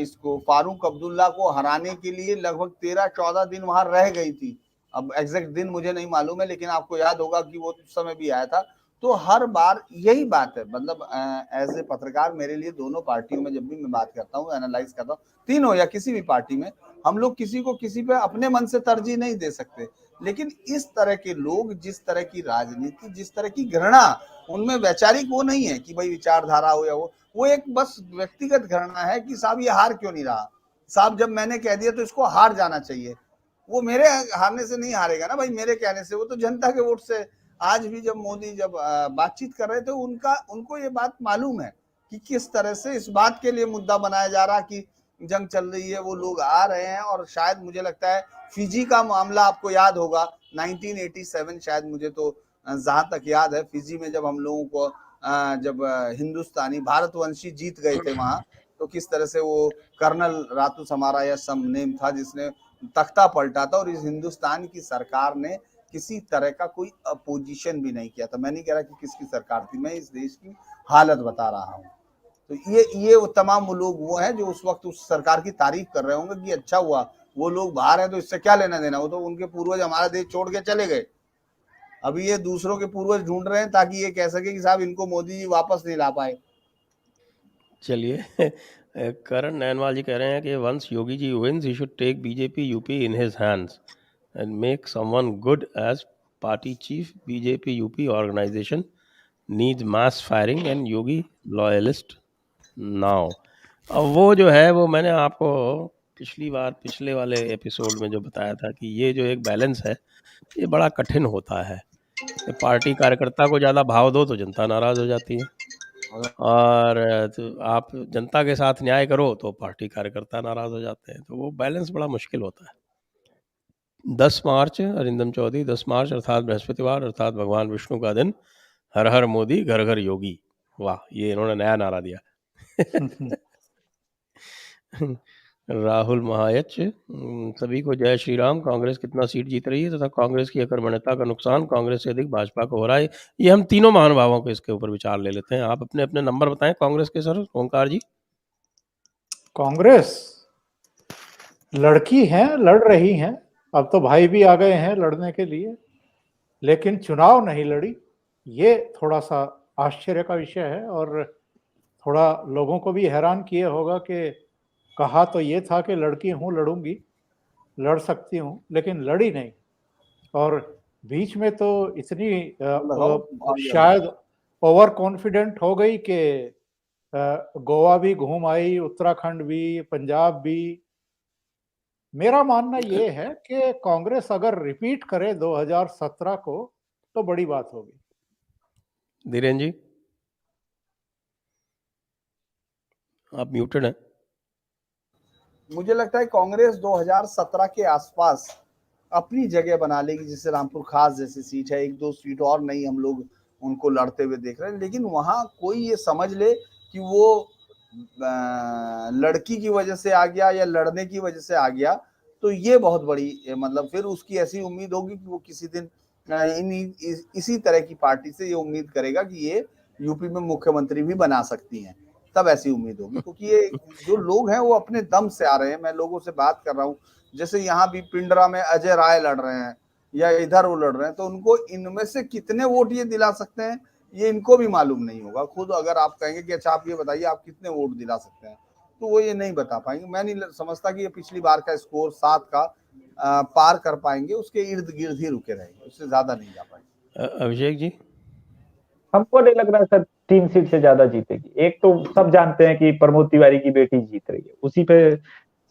इसको फारूक अब्दुल्ला को हराने के लिए लगभग 13-14 दिन वहां रह गई थी। अब एग्जैक्ट दिन मुझे नहीं मालूम है, लेकिन आपको याद होगा कि वो उस समय भी आया था। तो हर बार यही बात है, मतलब एज ए पत्रकार मेरे लिए दोनों पार्टियों में जब भी मैं बात करता हूँ, एनालाइज करता हूँ, तीनों या किसी भी पार्टी में, हम लोग किसी को किसी पे अपने मन से तरजीह नहीं दे सकते, लेकिन इस तरह के लोग, जिस तरह की राजनीति, जिस तरह की घृणा, उनमें वैचारिक वो नहीं है कि भाई विचारधारा हो या वो एक बस व्यक्तिगत घृणा है कि साहब ये हार क्यों नहीं रहा, साहब जब मैंने कह दिया तो इसको हार जाना चाहिए। वो मेरे हारने से नहीं हारेगा ना भाई, मेरे कहने से, वो तो जनता के वोट से। आज भी जब मोदी जब बातचीत कर रहे थे, उनको ये बात मालूम है कि किस तरह से इस बात के लिए मुद्दा बनाया जा रहा कि जंग चल रही है, वो लोग आ रहे हैं। और शायद मुझे लगता है फिजी का मामला आपको याद होगा, 1987 शायद, मुझे तो जहां तक याद है, फिजी में जब हम लोगों को जब हिंदुस्तानी भारतवंशी जीत गए थे वहां, तो किस तरह से वो कर्नल रातू समारा या सम नेम था जिसने तख्ता पलटा था, और इस हिंदुस्तान की सरकार ने किसी तरह का कोई अपोजिशन भी नहीं किया था। मैं नहीं कह रहा कि किसकी सरकार थी, मैं इस देश की हालत बता रहा हूँ। तो ये वो तमाम लोग वो हैं जो उस वक्त उस सरकार की तारीफ कर रहे होंगे कि अच्छा हुआ वो लोग बाहर हैं, तो इससे क्या लेना देना, वो तो उनके पूर्वज हमारा देश छोड़ के चले गए। अभी ये दूसरों के पूर्वज ढूंढ रहे हैं ताकि ये कह सके कि साहब इनको मोदी जी वापस नहीं ला पाए।
चलिए करण नैनवाल जी कह रहे हैं कि once Yogi ji wins he should take BJP UP in his hands and make someone good as party chief. BJP UP organisation needs mass firing and Yogi loyalist now. अब वो जो है वो मैंने आपको पिछले वाले एपिसोड में जो बताया था कि ये जो एक बैलेंस है ये बड़ा कठिन होता है। पार्टी कार्यकर्ता को ज़्यादा भाव दो तो जनता नाराज़ हो जाती है, और तो आप जनता के साथ न्याय करो तो पार्टी कार्यकर्ता नाराज़ हो जाते हैं। तो वो बैलेंस बड़ा मुश्किल होता है। 10 मार्च अरिंदम चौधरी, 10 मार्च अर्थात बृहस्पतिवार अर्थात भगवान विष्णु का दिन, हर हर मोदी घर घर योगी। वाह, ये इन्होंने नया नारा दिया। राहुल महायच, सभी को जय श्री राम। कांग्रेस कितना सीट जीत रही है तथा कांग्रेस की अकर्मण्यता का नुकसान कांग्रेस से अधिक भाजपा को हो रहा है। ये हम तीनों महानुभावों को इसके ऊपर विचार ले लेते हैं। आप अपने अपने नंबर बताएं कांग्रेस के सर, ओंकार जी।
कांग्रेस लड़की हैं, लड़ रही हैं, अब तो भाई भी आ गए हैं लड़ने के लिए, लेकिन चुनाव नहीं लड़ी, ये थोड़ा सा आश्चर्य का विषय है। और थोड़ा लोगों को भी हैरान किए होगा कि कहा तो ये था कि लड़की हूं, लड़ूंगी, लड़ सकती हूं, लेकिन लड़ी नहीं। और बीच में तो इतनी शायद ओवर कॉन्फिडेंट हो गई कि गोवा भी घूम आई, उत्तराखंड भी, पंजाब भी। मेरा मानना ये है कि कांग्रेस अगर रिपीट करे 2017 को तो बड़ी बात होगी।
धीरेन जी, आप म्यूटेड हैं।
मुझे लगता है कांग्रेस 2017 के आसपास अपनी जगह बना लेगी, जैसे रामपुर खास जैसी सीट है, एक दो सीट और नहीं हम लोग उनको लड़ते हुए देख रहे हैं, लेकिन वहां कोई ये समझ ले कि वो लड़की की वजह से आ गया या लड़ने की वजह से आ गया, तो ये बहुत बड़ी, मतलब फिर उसकी ऐसी उम्मीद होगी कि वो किसी दिन इसी तरह की पार्टी से ये उम्मीद करेगा कि ये यूपी में मुख्यमंत्री भी बना सकती हैं, तब ऐसी उम्मीद होगी। क्योंकि ये जो लोग हैं वो अपने दम से आ रहे हैं। मैं लोगों से बात कर रहा हूँ, जैसे यहाँ भी पिंडरा में अजय राय लड़ रहे हैं या इधर वो लड़ रहे हैं, तो उनको इनमें से कितने वोट ये दिला सकते हैं ये इनको भी मालूम नहीं होगा। खुद अगर आप कहेंगे कि अच्छा आप ये बताइए आप कितने वोट दिला सकते हैं, तो वो ये नहीं बता पाएंगे। मैं नहीं समझता कि ये पिछली बार का स्कोर 7 का पार कर पाएंगे, उसके इर्द गिर्द ही रुके रहेंगे, उससे ज्यादा नहीं जा पाएंगे।
अभिषेक जी,
हमको नहीं लग रहा सर 3 सीट से ज्यादा जीतेगी। एक तो सब जानते हैं कि प्रमोद तिवारी की बेटी जीत रही है, उसी पे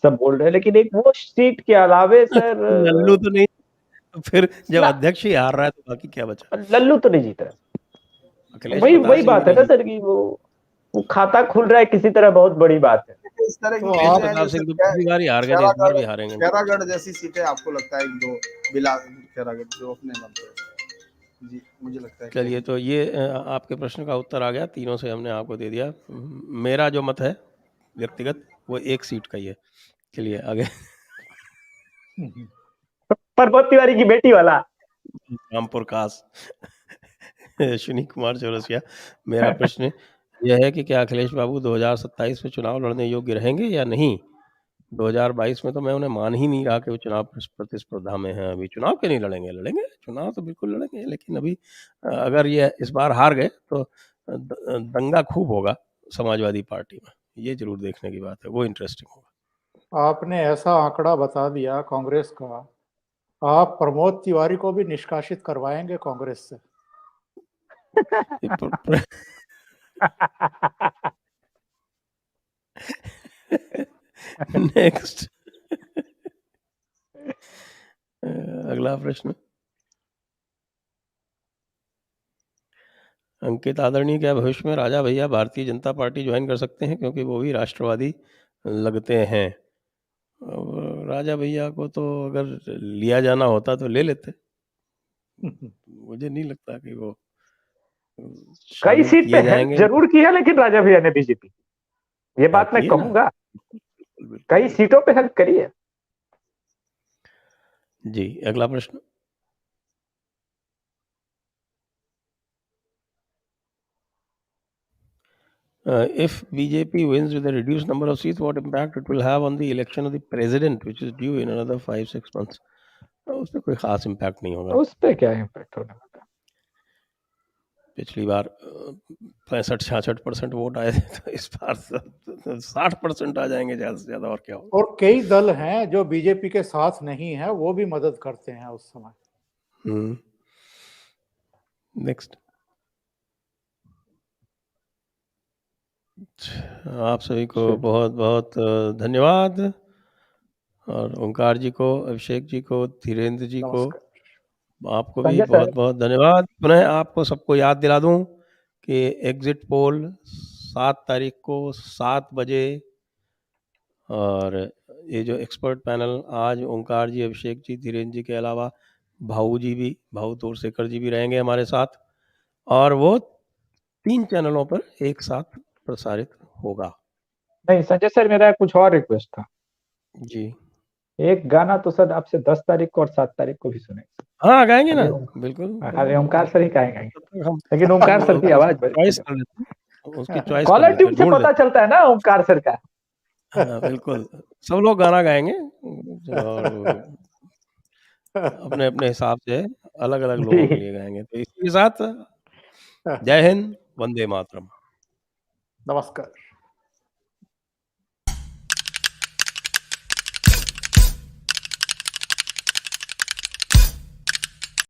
सब बोल रहे हैं, लेकिन एक वो सीट के अलावे सर
लल्लू तो नहीं, फिर जब अध्यक्ष ही हार रहा है तो बाकी क्या बचा।
लल्लू तो नहीं जीत रहा।
अखिलेश
वही
प्रताप
वही
सिंह
बात
भी
है ना
नहीं
सर कि वो खाता खुल रहा है किसी तरह, बहुत बड़ी बात है।
इस तरह की
तो
अखिलेश
आप
चीजें हैं
प्रताप
जैसे
सिंह तो पिछली बार ही हार गए थे, इस बार भी हारेंगे।
खैरागढ़ जैसी सीटें आपको लगता है एक दो खैरागढ़ जो अपने नाम पे, जी मुझे लगता है कि
चलिए, तो ये आपके प्रश्न का उत्तर आ गया, तीनों से हमने आपको दे दिया। मेरा जो मत है व्यक्तिगत, वो 1 सीट का ही है। चलिए आगे।
प्रमोद तिवारी की बेटी वाला।
रामपुर खास। अश्विनी कुमार चौरसिया, मेरा प्रश्न यह है कि क्या अखिलेश बाबू 2027 में चुनाव लड़ने योग्य रहेंगे या नहीं? 2022 में तो मैं उन्हें मान ही नहीं रहा कि वो चुनाव प्रतिस्पर्धा में हैं अभी। चुनाव क्यों नहीं लड़ेंगे? लड़ेंगे, चुनाव तो बिल्कुल लड़ेंगे, लेकिन अभी अगर ये इस बार हार गए तो दंगा खूब होगा समाजवादी पार्टी में। ये ज़रूर देखने की बात है, वो इंटरेस्टिंग होगा।
आपने ऐसा आंकड़ा बता दिया कांग्रेस का, आप प्रमोद तिवारी को भी निष्कासित करवाएंगे कांग्रेस से?
नेक्स्ट। अगला प्रश्न। अंकित आदरणीय, क्या भविष्य में राजा भैया भारतीय जनता पार्टी ज्वाइन कर सकते हैं, क्योंकि वो भी राष्ट्रवादी लगते हैं? राजा भैया को तो अगर लिया जाना होता तो ले लेते। मुझे नहीं लगता कि वो
कई
शामिल
सीट पे
किए
हेल्प
जाएंगे।
जरूर किया लेकिन राजा भैया ने बीजेपी, ये बात मैं
किए ना,
कहूंगा,
बिल्कुल,
कई
बिल्कुल।
सीटों पे हेल्प करी है।
जी, अगला प्रश्न। If BJP wins with a reduced number of seats, what impact it will have on the election of the president, which is due in another 5-6 months? उस पर कोई खास इम्पैक्ट नहीं होगा।
उस पे क्या इम्पैक्ट होने वाला?
पिछली बार 65-66% वोट आए थे, तो इस बार 60% आ जाएंगे ज्यादा से ज्यादा, और क्या होगा।
और कई दल हैं जो बीजेपी के साथ नहीं है, वो भी मदद करते हैं उस समय।
नेक्स्ट। आप सभी को बहुत बहुत धन्यवाद, और ओंकार जी को, अभिषेक जी को, धीरेन्द्र जी को, आपको भी
संजय
बहुत
सर,
बहुत धन्यवाद। पुनः आपको सबको याद दिला दूं कि एग्जिट पोल 7 तारीख को 7 बजे, और ये जो एक्सपर्ट पैनल आज ओंकार जी, अभिषेक जी, धीरेन्द्र जी के अलावा भाऊ तोरसेकर जी भी रहेंगे हमारे साथ, और वो 3 चैनलों पर एक साथ प्रसारित होगा।
नहीं संजय सर, मेरा कुछ और रिक्वेस्ट था।
जी,
एक गाना तो सर आपसे 10 तारीख को और 7 तारीख को भी सुनेंगे।
हाँ गाएंगे ना, बिल्कुल।
अरे ओमकार सर ही गाएंगे,
हम
लेकिन ओमकार सर की आवाज
चॉइस कर लेते हैं, उसकी चॉइस कर
कॉलर
लेते
ट्यून
हैं,
से
ढूंढ
पता
लेते
चलता है ना ओमकार सर का।
हैं। हाँ बिल्कुल, सब लोग गाना गाएंगे और अपने अपने हिसाब से अलग अलग लोगों के लिए गाएंगे। तो इसी के साथ जय हिंद, वंदे मातरम।
नमस्कार।